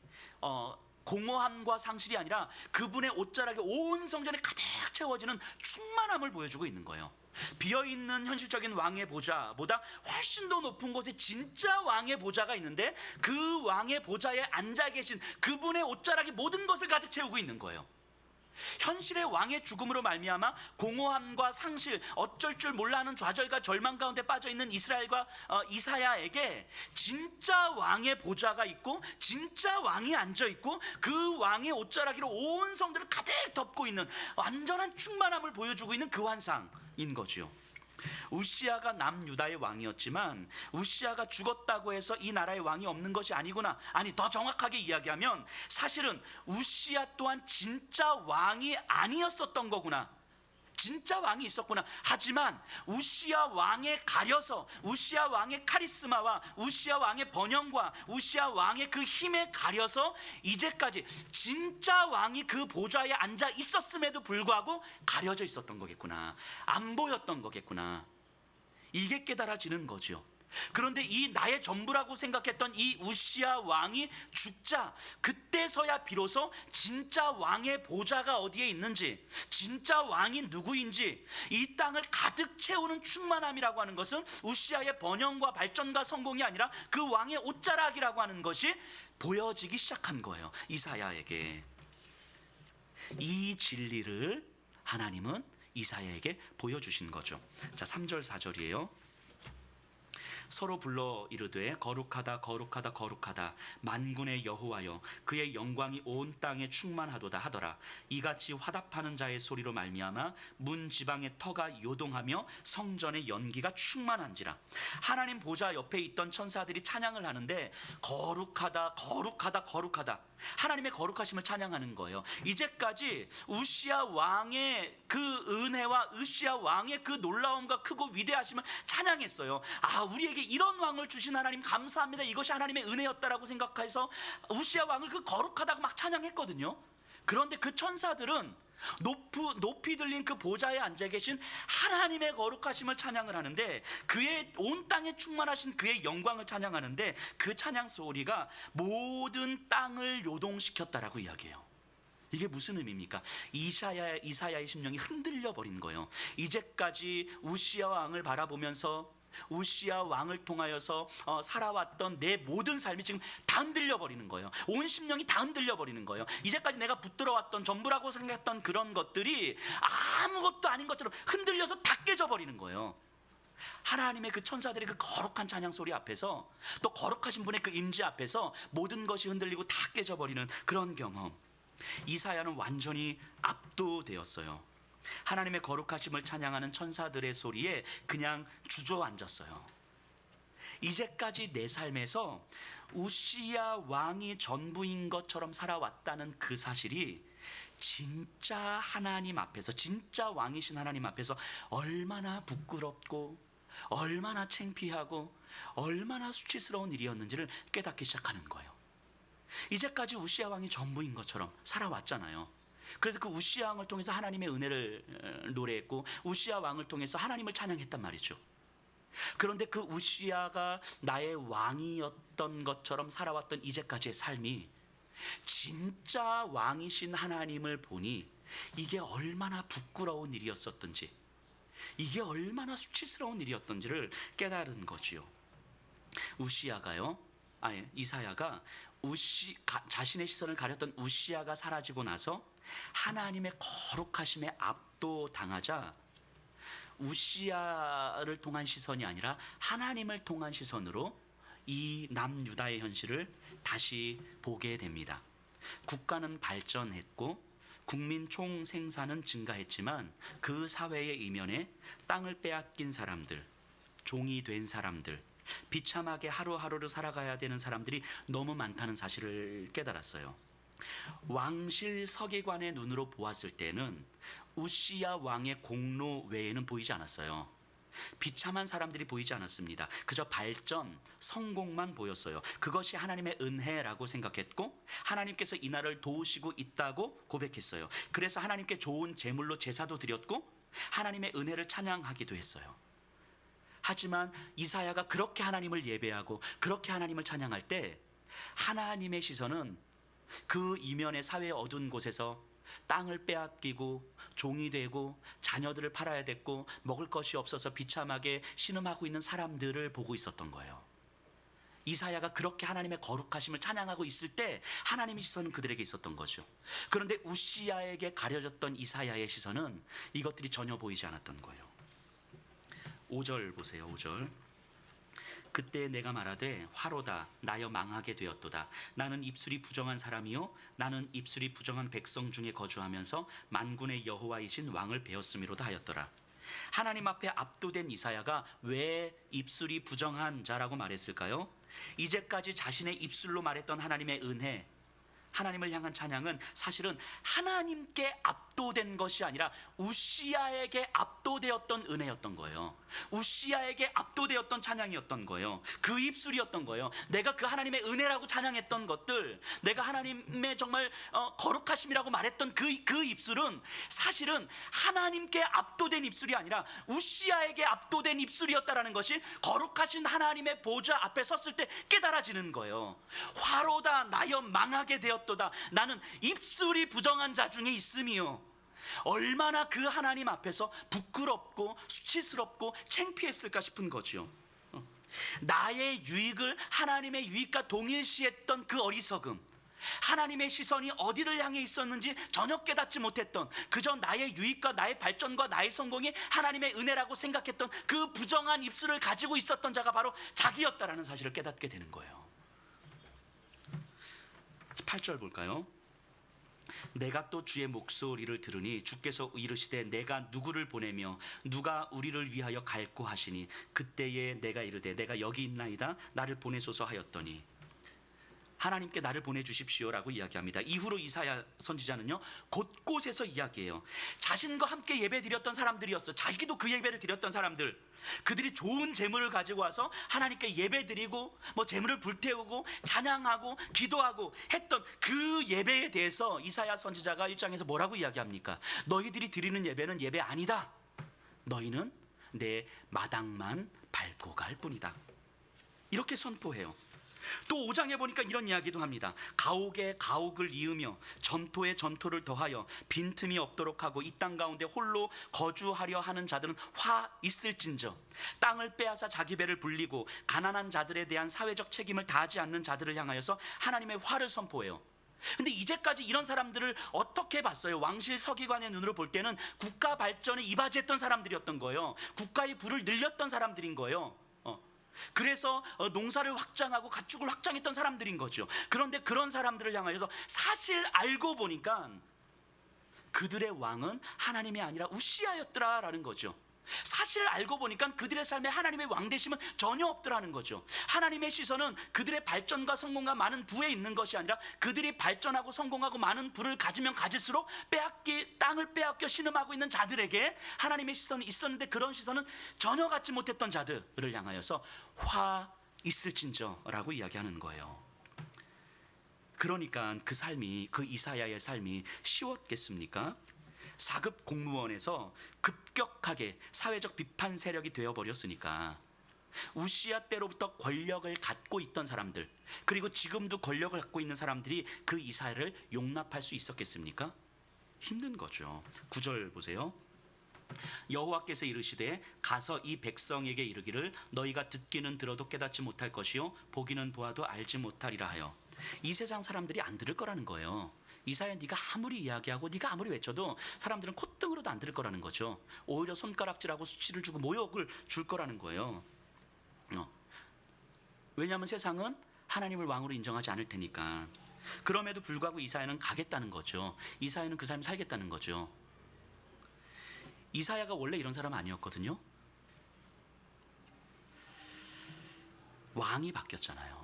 A: 공허함과 상실이 아니라 그분의 옷자락에 온 성전에 가득 채워지는 충만함을 보여주고 있는 거예요. 비어있는 현실적인 왕의 보좌보다 훨씬 더 높은 곳에 진짜 왕의 보좌가 있는데 그 왕의 보좌에 앉아 계신 그분의 옷자락이 모든 것을 가득 채우고 있는 거예요. 현실의 왕의 죽음으로 말미암아 공허함과 상실, 어쩔 줄 몰라하는 좌절과 절망 가운데 빠져 있는 이스라엘과 이사야에게 진짜 왕의 보좌가 있고 진짜 왕이 앉아 있고 그 왕의 옷자락으로 온 성들을 가득 덮고 있는 완전한 충만함을 보여주고 있는 그 환상인 거지요. 우시아가 남유다의 왕이었지만 우시아가 죽었다고 해서 이 나라의 왕이 없는 것이 아니구나. 아니, 더 정확하게 이야기하면 사실은 우시아 또한 진짜 왕이 아니었었던 거구나. 진짜 왕이 있었구나. 하지만 우시아 왕에 가려서 우시아 왕의 카리스마와 우시아 왕의 번영과 우시아 왕의 그 힘에 가려서 이제까지 진짜 왕이 그 보좌에 앉아 있었음에도 불구하고 가려져 있었던 거겠구나. 안 보였던 거겠구나. 이게 깨달아지는 거죠. 그런데 이 나의 전부라고 생각했던 이 우시아 왕이 죽자 그때서야 비로소 진짜 왕의 보좌가 어디에 있는지, 진짜 왕이 누구인지, 이 땅을 가득 채우는 충만함이라고 하는 것은 우시아의 번영과 발전과 성공이 아니라 그 왕의 옷자락이라고 하는 것이 보여지기 시작한 거예요. 이사야에게. 이 진리를 하나님은 이사야에게 보여주신 거죠. 자, 3절 4절이에요. 서로 불러 이르되 거룩하다 거룩하다 거룩하다 만군의 여호와여, 그의 영광이 온 땅에 충만하도다 하더라. 이같이 화답하는 자의 소리로 말미암아 문 지방의 터가 요동하며 성전의 연기가 충만한지라. 하나님 보좌 옆에 있던 천사들이 찬양을 하는데 거룩하다 거룩하다 거룩하다, 하나님의 거룩하심을 찬양하는 거예요. 이제까지 우시아 왕의 그 은혜와 우시아 왕의 그 놀라움과 크고 위대하심을 찬양했어요. 아, 우리에게 이런 왕을 주신 하나님 감사합니다. 이것이 하나님의 은혜였다라고 생각해서 우시아 왕을 그 거룩하다고 막 찬양했거든요. 그런데 그 천사들은 높이 들린 그 보좌에 앉아 계신 하나님의 거룩하심을 찬양을 하는데, 그의 온 땅에 충만하신 그의 영광을 찬양하는데, 그 찬양 소리가 모든 땅을 요동시켰다라고 이야기해요. 이게 무슨 의미입니까? 이사야의 심령이 흔들려 버린 거예요. 이제까지 우시아 왕을 바라보면서 우시아 왕을 통하여서 살아왔던 내 모든 삶이 지금 다 흔들려 버리는 거예요. 온 심령이 다 흔들려 버리는 거예요. 이제까지 내가 붙들어왔던 전부라고 생각했던 그런 것들이 아무것도 아닌 것처럼 흔들려서 다 깨져 버리는 거예요. 하나님의 그 천사들의 그 거룩한 찬양 소리 앞에서, 또 거룩하신 분의 그 임재 앞에서 모든 것이 흔들리고 다 깨져 버리는 그런 경험. 이사야는 완전히 압도되었어요. 하나님의 거룩하심을 찬양하는 천사들의 소리에 그냥 주저앉았어요. 이제까지 내 삶에서 우시아 왕이 전부인 것처럼 살아왔다는 그 사실이 진짜 하나님 앞에서, 진짜 왕이신 하나님 앞에서 얼마나 부끄럽고 얼마나 창피하고 얼마나 수치스러운 일이었는지를 깨닫기 시작하는 거예요. 이제까지 우시아 왕이 전부인 것처럼 살아왔잖아요. 그래서 그 우시아 왕을 통해서 하나님의 은혜를 노래했고 우시아 왕을 통해서 하나님을 찬양했단 말이죠. 그런데 그 우시아가 나의 왕이었던 것처럼 살아왔던 이제까지의 삶이 진짜 왕이신 하나님을 보니 이게 얼마나 부끄러운 일이었었던지, 이게 얼마나 수치스러운 일이었던지를 깨달은 거지요. 이사야가 자신의 시선을 가렸던 우시아가 사라지고 나서 하나님의 거룩하심에 압도당하자 우시아를 통한 시선이 아니라 하나님을 통한 시선으로 이 남유다의 현실을 다시 보게 됩니다. 국가는 발전했고 국민 총 생산은 증가했지만 그 사회의 이면에 땅을 빼앗긴 사람들, 종이 된 사람들, 비참하게 하루하루를 살아가야 되는 사람들이 너무 많다는 사실을 깨달았어요. 왕실 서기관의 눈으로 보았을 때는 우시아 왕의 공로 외에는 보이지 않았어요. 비참한 사람들이 보이지 않았습니다. 그저 발전, 성공만 보였어요. 그것이 하나님의 은혜라고 생각했고 하나님께서 이 나라를 도우시고 있다고 고백했어요. 그래서 하나님께 좋은 제물로 제사도 드렸고 하나님의 은혜를 찬양하기도 했어요. 하지만 이사야가 그렇게 하나님을 예배하고 그렇게 하나님을 찬양할 때 하나님의 시선은 그 이면의 사회의 어두운 곳에서 땅을 빼앗기고 종이 되고 자녀들을 팔아야 됐고 먹을 것이 없어서 비참하게 신음하고 있는 사람들을 보고 있었던 거예요. 이사야가 그렇게 하나님의 거룩하심을 찬양하고 있을 때 하나님의 시선은 그들에게 있었던 거죠. 그런데 우시야에게 가려졌던 이사야의 시선은 이것들이 전혀 보이지 않았던 거예요. 5절 보세요. 5절. 그때 내가 말하되 화로다 나여 망하게 되었도다. 나는 입술이 부정한 사람이요 나는 입술이 부정한 백성 중에 거주하면서 만군의 여호와이신 왕을 배웠음이로다 하였더라. 하나님 앞에 압도된 이사야가 왜 입술이 부정한 자라고 말했을까요? 이제까지 자신의 입술로 말했던 하나님의 은혜, 하나님을 향한 찬양은 사실은 하나님께 압도된 것이 아니라 우시야에게 압도되었던 은혜였던 거예요. 우시야에게 압도되었던 찬양이었던 거예요. 그 입술이었던 거예요. 내가 그 하나님의 은혜라고 찬양했던 것들, 내가 하나님의 정말 거룩하심이라고 말했던 그 입술은 사실은 하나님께 압도된 입술이 아니라 우시야에게 압도된 입술이었다라는 것이 거룩하신 하나님의 보좌 앞에 섰을 때 깨달아지는 거예요. 화로다 나여 망하게 되었도다. 나는 입술이 부정한 자 중에 있음이요. 얼마나 그 하나님 앞에서 부끄럽고 수치스럽고 창피했을까 싶은 거죠. 나의 유익을 하나님의 유익과 동일시했던 그 어리석음, 하나님의 시선이 어디를 향해 있었는지 전혀 깨닫지 못했던, 그저 나의 유익과 나의 발전과 나의 성공이 하나님의 은혜라고 생각했던 그 부정한 입술을 가지고 있었던 자가 바로 자기였다라는 사실을 깨닫게 되는 거예요. 8절 볼까요? 내가 또 주의 목소리를 들으니 주께서 이르시되 내가 누구를 보내며 누가 우리를 위하여 갈고 하시니 그때에 내가 이르되 내가 여기 있나이다 나를 보내소서 하였더니, 하나님께 나를 보내주십시오라고 이야기합니다. 이후로 이사야 선지자는요 곳곳에서 이야기해요. 자신과 함께 예배 드렸던 사람들이었어. 자기도 그 예배를 드렸던 사람들, 그들이 좋은 재물을 가지고 와서 하나님께 예배 드리고 재물을 불태우고 찬양하고 기도하고 했던 그 예배에 대해서 이사야 선지자가 1장에서 뭐라고 이야기합니까? 너희들이 드리는 예배는 예배 아니다. 너희는 내 마당만 밟고 갈 뿐이다. 이렇게 선포해요. 또 5장에 보니까 이런 이야기도 합니다. 가옥에 가옥을 이으며 전토에 전토를 더하여 빈틈이 없도록 하고 이 땅 가운데 홀로 거주하려 하는 자들은 화 있을진저, 땅을 빼앗아 자기 배를 불리고 가난한 자들에 대한 사회적 책임을 다하지 않는 자들을 향하여서 하나님의 화를 선포해요. 근데 이제까지 이런 사람들을 어떻게 봤어요? 왕실 서기관의 눈으로 볼 때는 국가 발전에 이바지했던 사람들이었던 거예요. 국가의 부를 늘렸던 사람들인 거예요. 그래서 농사를 확장하고 가축을 확장했던 사람들인 거죠. 그런데 그런 사람들을 향하여서 사실 알고 보니까 그들의 왕은 하나님이 아니라 우시야였더라라는 거죠. 사실 알고 보니까 그들의 삶에 하나님의 왕되심은 전혀 없더라는 거죠. 하나님의 시선은 그들의 발전과 성공과 많은 부에 있는 것이 아니라 그들이 발전하고 성공하고 많은 부를 가지면 가질수록 땅을 빼앗겨 신음하고 있는 자들에게 하나님의 시선이 있었는데, 그런 시선은 전혀 갖지 못했던 자들을 향하여서 화 있을진저라고 이야기하는 거예요. 그러니까 그 삶이, 그 이사야의 삶이 쉬웠겠습니까? 4급 공무원에서 급격하게 사회적 비판 세력이 되어버렸으니까 우시야 때로부터 권력을 갖고 있던 사람들, 그리고 지금도 권력을 갖고 있는 사람들이 그 이사야를 용납할 수 있었겠습니까? 힘든 거죠. 9절 보세요. 여호와께서 이르시되 가서 이 백성에게 이르기를 너희가 듣기는 들어도 깨닫지 못할 것이요 보기는 보아도 알지 못하리라 하여. 이 세상 사람들이 안 들을 거라는 거예요. 이사야 네가 아무리 이야기하고 네가 아무리 외쳐도 사람들은 콧등으로도 안 들을 거라는 거죠. 오히려 손가락질하고 수치를 주고 모욕을 줄 거라는 거예요. 왜냐하면 세상은 하나님을 왕으로 인정하지 않을 테니까. 그럼에도 불구하고 이사야는 가겠다는 거죠. 이사야는 그 삶을 살겠다는 거죠. 이사야가 원래 이런 사람 아니었거든요. 왕이 바뀌었잖아요.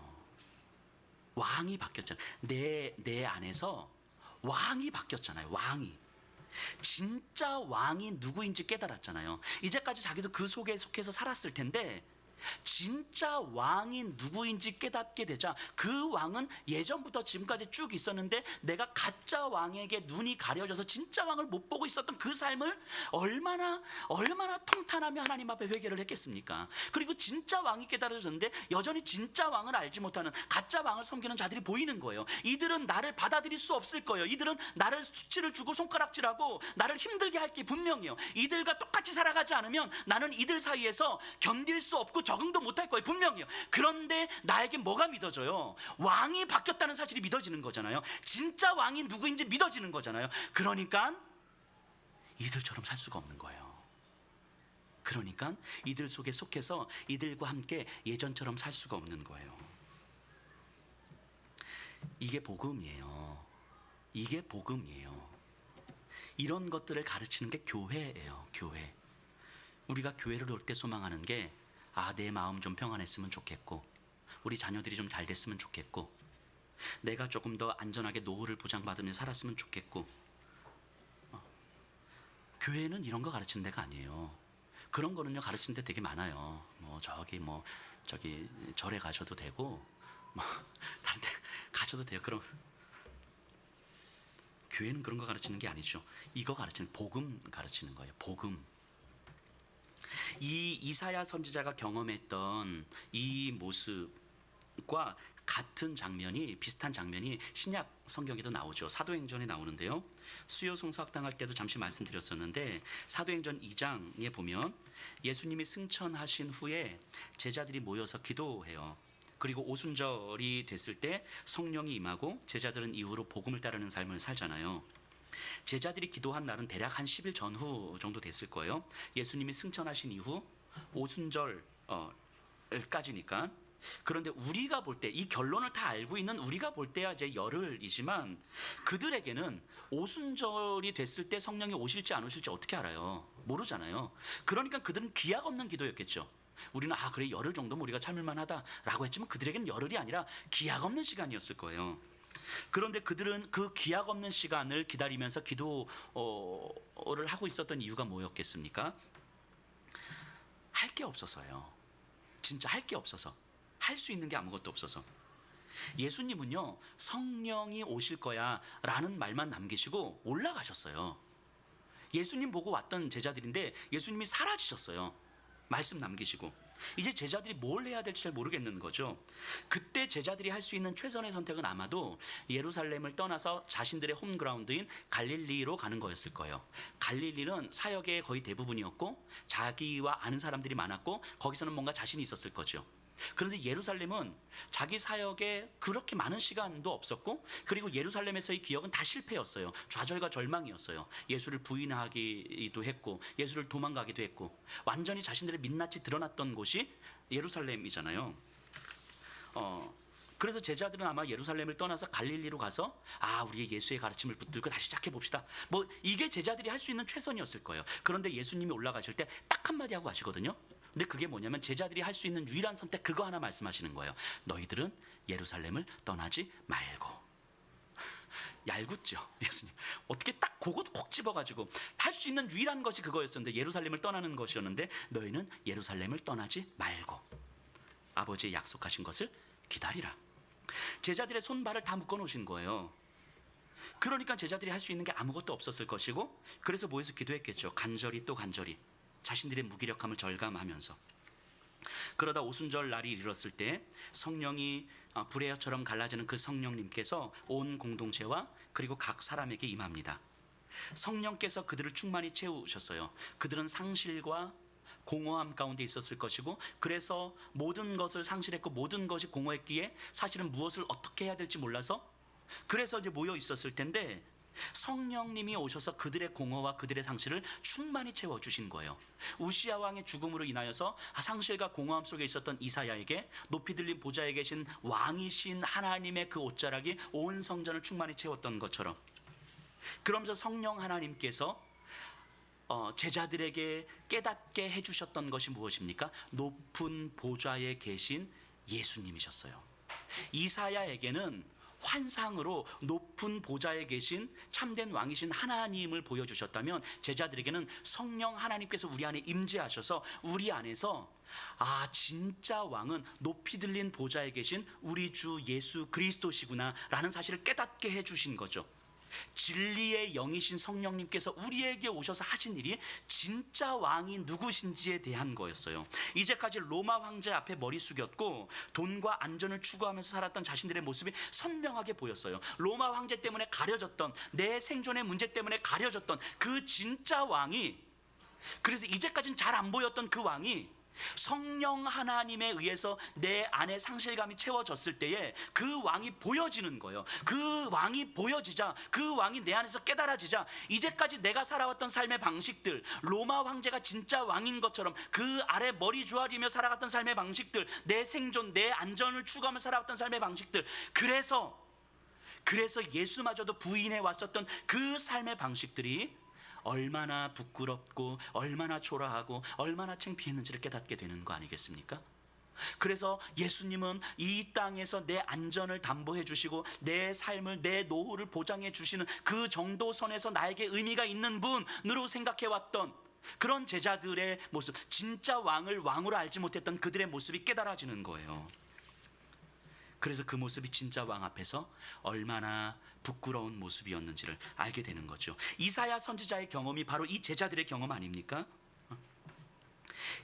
A: 왕이 바뀌었잖아요. 내 안에서 왕이 바뀌었잖아요. 왕이, 진짜 왕이 누구인지 깨달았잖아요. 이제까지 자기도 그 속에 속해서 살았을 텐데 진짜 왕이 누구인지 깨닫게 되자 그 왕은 예전부터 지금까지 쭉 있었는데 내가 가짜 왕에게 눈이 가려져서 진짜 왕을 못 보고 있었던 그 삶을 얼마나 통탄하며 하나님 앞에 회개를 했겠습니까? 그리고 진짜 왕이 깨달아졌는데 여전히 진짜 왕을 알지 못하는 가짜 왕을 섬기는 자들이 보이는 거예요. 이들은 나를 받아들일 수 없을 거예요. 이들은 나를 수치를 주고 손가락질하고 나를 힘들게 할 게 분명해요. 이들과 똑같이 살아가지 않으면 나는 이들 사이에서 견딜 수 없고 적응도 못할 거예요. 분명히요. 그런데 나에게 뭐가 믿어져요? 왕이 바뀌었다는 사실이 믿어지는 거잖아요. 진짜 왕이 누구인지 믿어지는 거잖아요. 그러니까 이들처럼 살 수가 없는 거예요. 그러니까 이들 속에 속해서 이들과 함께 예전처럼 살 수가 없는 거예요. 이게 복음이에요. 이게 복음이에요. 이런 것들을 가르치는 게 교회예요. 교회. 우리가 교회를 올 때 소망하는 게 내 마음 좀 평안했으면 좋겠고, 우리 자녀들이 좀 잘 됐으면 좋겠고, 내가 조금 더 안전하게 노후를 보장받으며 살았으면 좋겠고. 교회는 이런 거 가르치는 데가 아니에요. 그런 거는요 가르치는 데 되게 많아요. 저기 절에 가셔도 되고, 다른 데 가셔도 돼요. 그럼 교회는 그런 거 가르치는 게 아니죠. 이거 가르치는, 복음 가르치는 거예요. 복음. 이 이사야 선지자가 경험했던 이 모습과 같은 장면이, 비슷한 장면이 신약 성경에도 나오죠. 사도행전에 나오는데요. 수요 성사학당할 때도 잠시 말씀드렸었는데, 사도행전 2장에 보면 예수님이 승천하신 후에 제자들이 모여서 기도해요. 그리고 오순절이 됐을 때 성령이 임하고 제자들은 이후로 복음을 따르는 삶을 살잖아요. 제자들이 기도한 날은 대략 한 10일 전후 정도 됐을 거예요. 예수님이 승천하신 이후 오순절까지니까. 그런데 우리가 볼 때, 이 결론을 다 알고 있는 우리가 볼 때야 이제 열흘이지만, 그들에게는 오순절이 됐을 때 성령이 오실지 안 오실지 어떻게 알아요? 모르잖아요. 그러니까 그들은 기약 없는 기도였겠죠. 우리는 그래 열흘 정도면 우리가 참을만 하다라고 했지만, 그들에게는 열흘이 아니라 기약 없는 시간이었을 거예요. 그런데 그들은 그 기약 없는 시간을 기다리면서 기도를 하고 있었던 이유가 뭐였겠습니까? 할 게 없어서예요. 진짜 할 게 없어서. 할 수 있는 게 아무것도 없어서. 예수님은요 성령이 오실 거야 라는 말만 남기시고 올라가셨어요. 예수님 보고 왔던 제자들인데 예수님이 사라지셨어요. 말씀 남기시고. 이제 제자들이 뭘 해야 될지 잘 모르겠는 거죠. 그때 제자들이 할 수 있는 최선의 선택은 아마도 예루살렘을 떠나서 자신들의 홈그라운드인 갈릴리로 가는 거였을 거예요. 갈릴리는 사역의 거의 대부분이었고, 자기와 아는 사람들이 많았고, 거기서는 뭔가 자신이 있었을 거죠. 그런데 예루살렘은 자기 사역에 그렇게 많은 시간도 없었고, 그리고 예루살렘에서의 기억은 다 실패였어요. 좌절과 절망이었어요. 예수를 부인하기도 했고, 예수를 도망가기도 했고, 완전히 자신들의 민낯이 드러났던 곳이 예루살렘이잖아요. 그래서 제자들은 아마 예루살렘을 떠나서 갈릴리로 가서 우리의 예수의 가르침을 붙들고 다시 시작해 봅시다. 이게 제자들이 할 수 있는 최선이었을 거예요. 그런데 예수님이 올라가실 때 딱 한마디 하고 가시거든요. 근데 그게 뭐냐면, 제자들이 할 수 있는 유일한 선택, 그거 하나 말씀하시는 거예요. 너희들은 예루살렘을 떠나지 말고. 얄궂죠 예수님. 어떻게 딱 그거 콕 집어가지고 할 수 있는 유일한 것이 그거였었는데, 예루살렘을 떠나는 것이었는데, 너희는 예루살렘을 떠나지 말고 아버지의 약속하신 것을 기다리라. 제자들의 손발을 다 묶어 놓으신 거예요. 그러니까 제자들이 할 수 있는 게 아무것도 없었을 것이고, 그래서 모여서 기도했겠죠. 간절히 또 간절히 자신들의 무기력함을 절감하면서. 그러다 오순절 날이 이르렀을 때 성령이 불의 혀처럼 갈라지는 그 성령님께서 온 공동체와 그리고 각 사람에게 임합니다. 성령께서 그들을 충만히 채우셨어요. 그들은 상실과 공허함 가운데 있었을 것이고, 그래서 모든 것을 상실했고 모든 것이 공허했기에 사실은 무엇을 어떻게 해야 될지 몰라서, 그래서 이제 모여 있었을 텐데, 성령님이 오셔서 그들의 공허와 그들의 상실을 충만히 채워주신 거예요. 우시야 왕의 죽음으로 인하여서 상실과 공허함 속에 있었던 이사야에게 높이 들린 보좌에 계신 왕이신 하나님의 그 옷자락이 온 성전을 충만히 채웠던 것처럼, 그러면서 성령 하나님께서 제자들에게 깨닫게 해주셨던 것이 무엇입니까? 높은 보좌에 계신 예수님이셨어요. 이사야에게는 환상으로 높은 보좌에 계신 참된 왕이신 하나님을 보여주셨다면, 제자들에게는 성령 하나님께서 우리 안에 임재하셔서 우리 안에서 진짜 왕은 높이 들린 보좌에 계신 우리 주 예수 그리스도시구나 라는 사실을 깨닫게 해주신 거죠. 진리의 영이신 성령님께서 우리에게 오셔서 하신 일이 진짜 왕이 누구신지에 대한 거였어요. 이제까지 로마 황제 앞에 머리 숙였고 돈과 안전을 추구하면서 살았던 자신들의 모습이 선명하게 보였어요. 로마 황제 때문에 가려졌던, 내 생존의 문제 때문에 가려졌던 그 진짜 왕이, 그래서 이제까지는 잘 안 보였던 그 왕이 성령 하나님에 의해서 내 안에 상실감이 채워졌을 때에 그 왕이 보여지는 거예요. 그 왕이 보여지자, 그 왕이 내 안에서 깨달아지자, 이제까지 내가 살아왔던 삶의 방식들, 로마 황제가 진짜 왕인 것처럼 그 아래 머리 조아리며 살아갔던 삶의 방식들, 내 생존, 내 안전을 추구하며 살아왔던 삶의 방식들, 그래서 예수마저도 부인해 왔었던 그 삶의 방식들이 얼마나 부끄럽고 얼마나 초라하고 얼마나 창피했는지를 깨닫게 되는 거 아니겠습니까? 그래서 예수님은 이 땅에서 내 안전을 담보해 주시고 내 삶을, 내 노후를 보장해 주시는 그 정도 선에서 나에게 의미가 있는 분으로 생각해 왔던 그런 제자들의 모습, 진짜 왕을 왕으로 알지 못했던 그들의 모습이 깨달아지는 거예요. 그래서 그 모습이 진짜 왕 앞에서 얼마나 부끄러운 모습이었는지를 알게 되는 거죠. 이사야 선지자의 경험이 바로 이 제자들의 경험 아닙니까?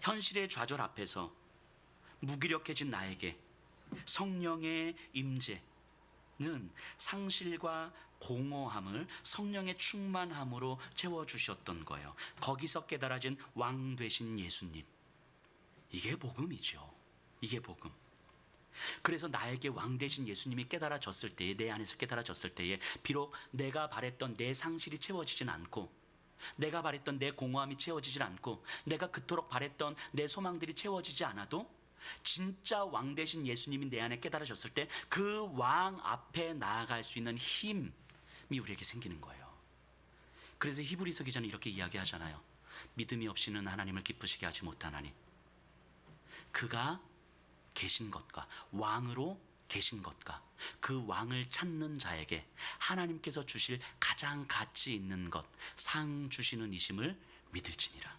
A: 현실의 좌절 앞에서 무기력해진 나에게 성령의 임재는 상실과 공허함을 성령의 충만함으로 채워주셨던 거예요. 거기서 깨달아진 왕 되신 예수님, 이게 복음이죠. 이게 복음. 그래서 나에게 왕 되신 예수님이 깨달아졌을 때에, 내 안에서 깨달아졌을 때에 비록 내가 바랬던 내 상실이 채워지진 않고, 내가 바랬던 내 공허함이 채워지진 않고, 내가 그토록 바랬던 내 소망들이 채워지지 않아도 진짜 왕 되신 예수님이 내 안에 깨달아졌을 때 그 왕 앞에 나아갈 수 있는 힘이 우리에게 생기는 거예요. 그래서 히브리서 기자는 이렇게 이야기하잖아요. 믿음이 없이는 하나님을 기쁘시게 하지 못하나니 그가 계신 것과, 왕으로 계신 것과 그 왕을 찾는 자에게 하나님께서 주실 가장 가치 있는 것, 상 주시는 이심을 믿을지니라.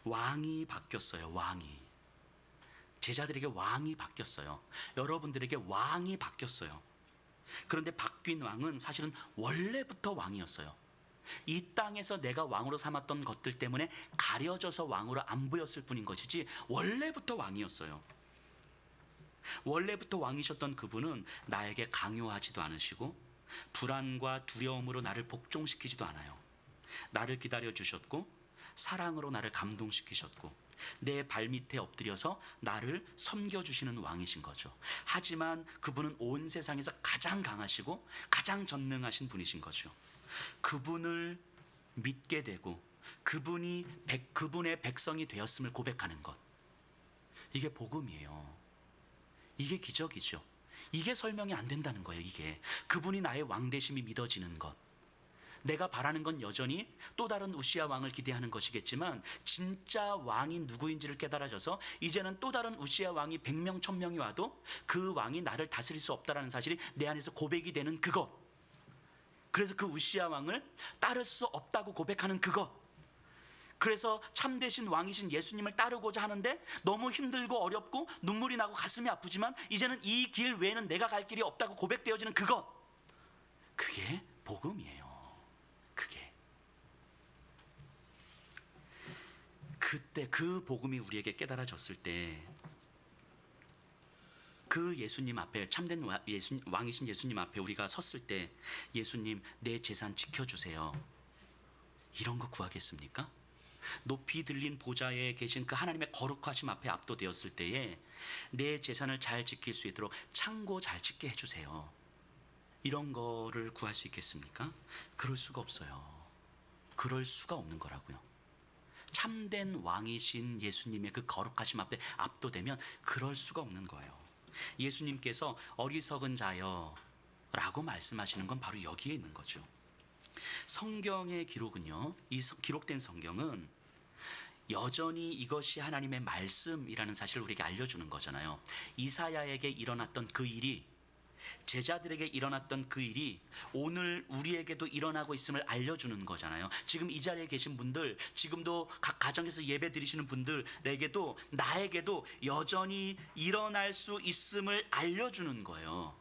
A: 왕이 바뀌었어요. 왕이. 제자들에게 왕이 바뀌었어요. 여러분들에게 왕이 바뀌었어요. 그런데 바뀐 왕은 사실은 원래부터 왕이었어요. 이 땅에서 내가 왕으로 삼았던 것들 때문에 가려져서 왕으로 안 보였을 뿐인 것이지 원래부터 왕이었어요. 원래부터 왕이셨던 그분은 나에게 강요하지도 않으시고 불안과 두려움으로 나를 복종시키지도 않아요. 나를 기다려 주셨고 사랑으로 나를 감동시키셨고 내 발밑에 엎드려서 나를 섬겨주시는 왕이신 거죠. 하지만 그분은 온 세상에서 가장 강하시고 가장 전능하신 분이신 거죠. 그분을 믿게 되고 그분의 백성이 되었음을 고백하는 것, 이게 복음이에요. 이게 기적이죠. 이게 설명이 안 된다는 거예요. 이게 그분이 나의 왕 되심이 믿어지는 것. 내가 바라는 건 여전히 또 다른 우시아 왕을 기대하는 것이겠지만 진짜 왕이 누구인지를 깨달아져서 이제는 또 다른 우시아 왕이 100명 1000명이 와도 그 왕이 나를 다스릴 수 없다는 사실이 내 안에서 고백이 되는 그것. 그래서 그 우시아 왕을 따를 수 없다고 고백하는 그것. 그래서 참되신 왕이신 예수님을 따르고자 하는데 너무 힘들고 어렵고 눈물이 나고 가슴이 아프지만 이제는 이 길 외에는 내가 갈 길이 없다고 고백되어지는 그것. 그게 복음이에요. 그때 그 복음이 우리에게 깨달아졌을 때 그 예수님 앞에, 참된 왕이신 예수님 앞에 우리가 섰을 때 예수님 내 재산 지켜주세요, 이런 거 구하겠습니까? 높이 들린 보좌에 계신 그 하나님의 거룩하심 앞에 압도되었을 때에 내 재산을 잘 지킬 수 있도록 창고 잘 짓게 해주세요, 이런 거를 구할 수 있겠습니까? 그럴 수가 없어요. 그럴 수가 없는 거라고요. 참된 왕이신 예수님의 그 거룩하심 앞에 압도되면 그럴 수가 없는 거예요. 예수님께서 어리석은 자여 라고 말씀하시는 건 바로 여기에 있는 거죠. 성경의 기록은요, 이 기록된 성경은 여전히 이것이 하나님의 말씀이라는 사실을 우리에게 알려주는 거잖아요. 이사야에게 일어났던 그 일이, 제자들에게 일어났던 그 일이 오늘 우리에게도 일어나고 있음을 알려주는 거잖아요. 지금 이 자리에 계신 분들, 지금도 각 가정에서 예배 드리시는 분들에게도 나에게도 여전히 일어날 수 있음을 알려주는 거예요.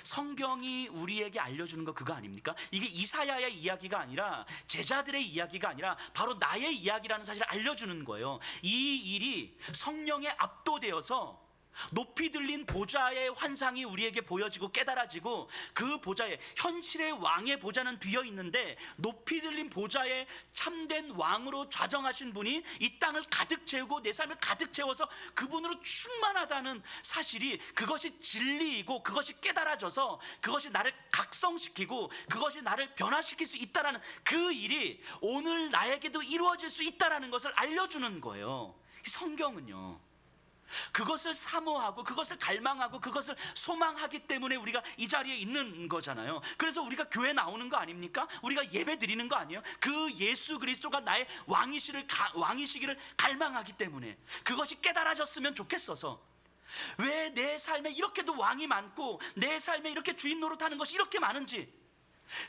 A: 성경이 우리에게 알려주는 거 그거 아닙니까? 이게 이사야의 이야기가 아니라, 제자들의 이야기가 아니라 바로 나의 이야기라는 사실을 알려주는 거예요. 이 일이 성령에 압도되어서 높이 들린 보좌의 환상이 우리에게 보여지고 깨달아지고, 그 보좌에 현실의 왕의 보좌는 비어 있는데 높이 들린 보좌에 참된 왕으로 좌정하신 분이 이 땅을 가득 채우고 내 삶을 가득 채워서 그분으로 충만하다는 사실이, 그것이 진리이고 그것이 깨달아져서 그것이 나를 각성시키고 그것이 나를 변화시킬 수 있다라는 그 일이 오늘 나에게도 이루어질 수 있다라는 것을 알려주는 거예요. 이 성경은요, 그것을 사모하고 그것을 갈망하고 그것을 소망하기 때문에 우리가 이 자리에 있는 거잖아요. 그래서 우리가 교회 나오는 거 아닙니까? 우리가 예배 드리는 거 아니에요? 그 예수 그리스도가 나의 왕이시기를 갈망하기 때문에, 그것이 깨달아졌으면 좋겠어서. 왜 내 삶에 이렇게도 왕이 많고 내 삶에 이렇게 주인 노릇하는 것이 이렇게 많은지,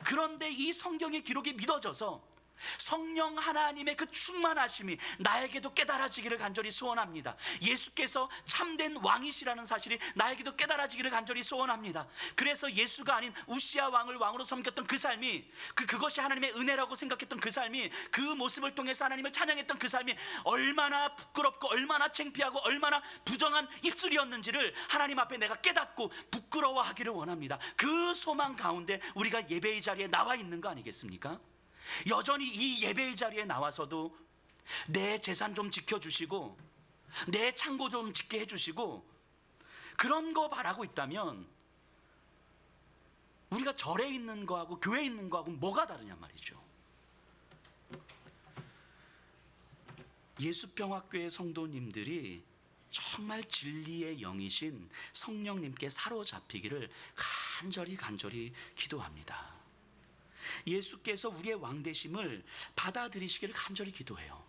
A: 그런데 이 성경의 기록이 믿어져서 성령 하나님의 그 충만하심이 나에게도 깨달아지기를 간절히 소원합니다. 예수께서 참된 왕이시라는 사실이 나에게도 깨달아지기를 간절히 소원합니다. 그래서 예수가 아닌 우시아 왕을 왕으로 섬겼던 그 삶이, 그것이 하나님의 은혜라고 생각했던 그 삶이, 그 모습을 통해서 하나님을 찬양했던 그 삶이 얼마나 부끄럽고 얼마나 창피하고 얼마나 부정한 입술이었는지를 하나님 앞에 내가 깨닫고 부끄러워하기를 원합니다. 그 소망 가운데 우리가 예배의 자리에 나와 있는 거 아니겠습니까? 여전히 이 예배의 자리에 나와서도 내 재산 좀 지켜주시고 내 창고 좀 짓게 해주시고 그런 거 바라고 있다면 우리가 절에 있는 거하고 교회에 있는 거하고 뭐가 다르냐 말이죠. 예수평화교회 성도님들이 정말 진리의 영이신 성령님께 사로잡히기를 간절히 기도합니다. 예수께서 우리의 왕되심을 받아들이시기를 간절히 기도해요.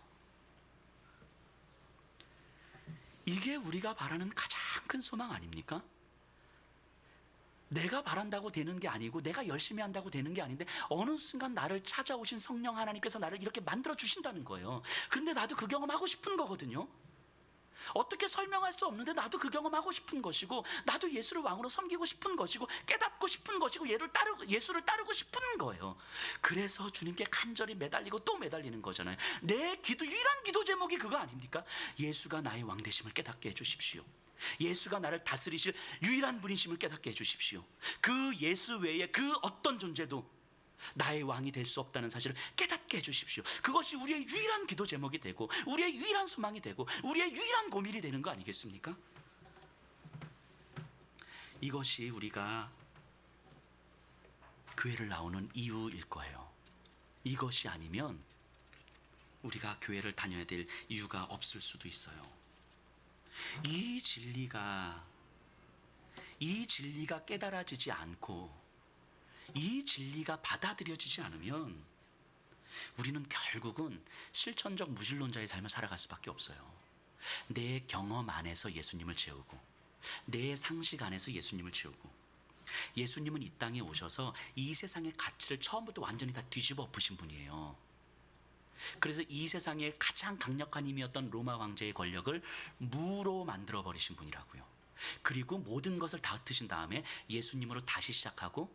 A: 이게 우리가 바라는 가장 큰 소망 아닙니까? 내가 바란다고 되는 게 아니고 내가 열심히 한다고 되는 게 아닌데 어느 순간 나를 찾아오신 성령 하나님께서 나를 이렇게 만들어 주신다는 거예요. 그런데 나도 그 경험하고 싶은 거거든요. 어떻게 설명할 수 없는데 나도 그 경험하고 싶은 것이고, 나도 예수를 왕으로 섬기고 싶은 것이고, 깨닫고 싶은 것이고, 예수를 따르고 싶은 거예요. 그래서 주님께 간절히 매달리고 또 매달리는 거잖아요. 내 유일한 기도 제목이 그거 아닙니까? 예수가 나의 왕 되심을 깨닫게 해주십시오. 예수가 나를 다스리실 유일한 분이심을 깨닫게 해주십시오. 그 예수 외에 그 어떤 존재도 나의 왕이 될 수 없다는 사실을 깨닫게 해주십시오. 그것이 우리의 유일한 기도 제목이 되고 우리의 유일한 소망이 되고 우리의 유일한 고민이 되는 거 아니겠습니까? 이것이 우리가 교회를 나오는 이유일 거예요. 이것이 아니면 우리가 교회를 다녀야 될 이유가 없을 수도 있어요. 이 진리가 깨달아지지 않고 이 진리가 받아들여지지 않으면 우리는 결국은 실천적 무신론자의 삶을 살아갈 수밖에 없어요. 내 경험 안에서 예수님을 채우고 내 상식 안에서 예수님을 채우고, 예수님은 이 땅에 오셔서 이 세상의 가치를 처음부터 완전히 다 뒤집어 엎으신 분이에요. 그래서 이 세상의 가장 강력한 힘이었던 로마 황제의 권력을 무로 만들어 버리신 분이라고요. 그리고 모든 것을 다 흩으신 다음에 예수님으로 다시 시작하고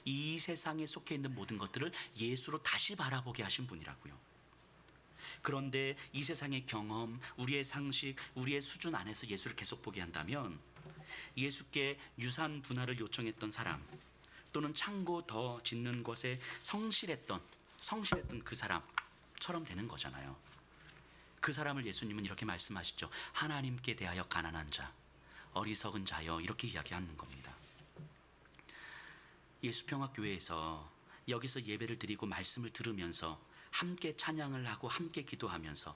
A: 이 세상에 속해 있는 모든 것들을 예수로 다시 바라보게 하신 분이라고요. 그런데 이 세상의 경험, 우리의 상식, 우리의 수준 안에서 예수를 계속 보게 한다면 예수께 유산 분할을 요청했던 사람, 또는 창고 더 짓는 것에 성실했던 그 사람처럼 되는 거잖아요. 그 사람을 예수님은 이렇게 말씀하시죠. 하나님께 대하여 가난한 자, 어리석은 자여, 이렇게 이야기하는 겁니다. 예수평화교회에서 여기서 예배를 드리고 말씀을 들으면서 함께 찬양을 하고 함께 기도하면서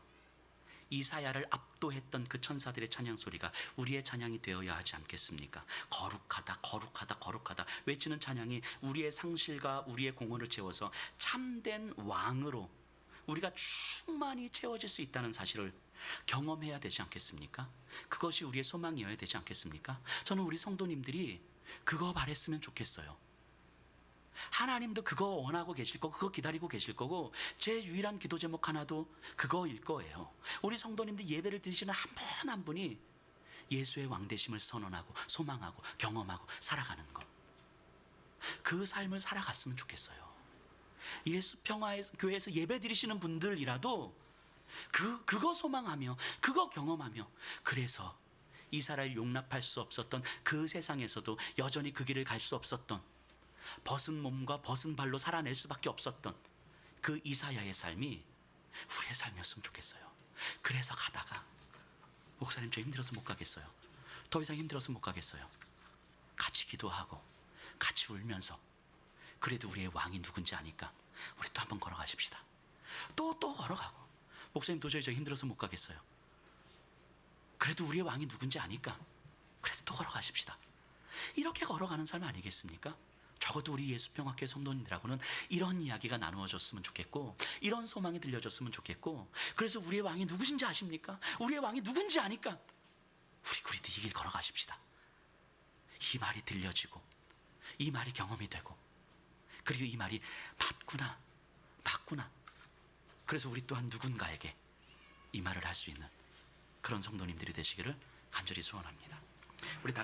A: 이사야를 압도했던 그 천사들의 찬양 소리가 우리의 찬양이 되어야 하지 않겠습니까? 거룩하다 거룩하다 거룩하다 외치는 찬양이 우리의 상실과 우리의 공허를 채워서 참된 왕으로 우리가 충만히 채워질 수 있다는 사실을 경험해야 되지 않겠습니까? 그것이 우리의 소망이어야 되지 않겠습니까? 저는 우리 성도님들이 그거 바랬으면 좋겠어요. 하나님도 그거 원하고 계실 거고 그거 기다리고 계실 거고, 제 유일한 기도 제목 하나도 그거일 거예요. 우리 성도님들 예배를 드리시는 한 분 한 분이 예수의 왕되심을 선언하고 소망하고 경험하고 살아가는 것, 그 삶을 살아갔으면 좋겠어요. 예수평화교회에서 예배 드리시는 분들이라도 그거 소망하며 그거 경험하며, 그래서 이스라엘 용납할 수 없었던 그 세상에서도 여전히 그 길을 갈 수 없었던, 벗은 몸과 벗은 발로 살아낼 수밖에 없었던 그 이사야의 삶이 우리의 삶이었으면 좋겠어요. 그래서 가다가 목사님 저 힘들어서 못 가겠어요. 더 이상 힘들어서 못 가겠어요. 같이 기도하고 같이 울면서 그래도 우리의 왕이 누군지 아니까 우리 또 한번 걸어가십시다. 또 걸어가고 목사님 도저히 저 힘들어서 못 가겠어요. 그래도 우리의 왕이 누군지 아니까 그래도 또 걸어가십시다. 이렇게 걸어가는 삶 아니겠습니까? 적어도 우리 예수평화교회 성도님들하고는 이런 이야기가 나누어졌으면 좋겠고 이런 소망이 들려졌으면 좋겠고, 그래서 우리의 왕이 누구신지 아십니까? 우리의 왕이 누군지 아니까 우리도 이 길 걸어가십시다. 이 말이 들려지고 이 말이 경험이 되고 그리고 이 말이 맞구나. 그래서 우리 또한 누군가에게 이 말을 할 수 있는 그런 성도님들이 되시기를 간절히 소원합니다. 우리 다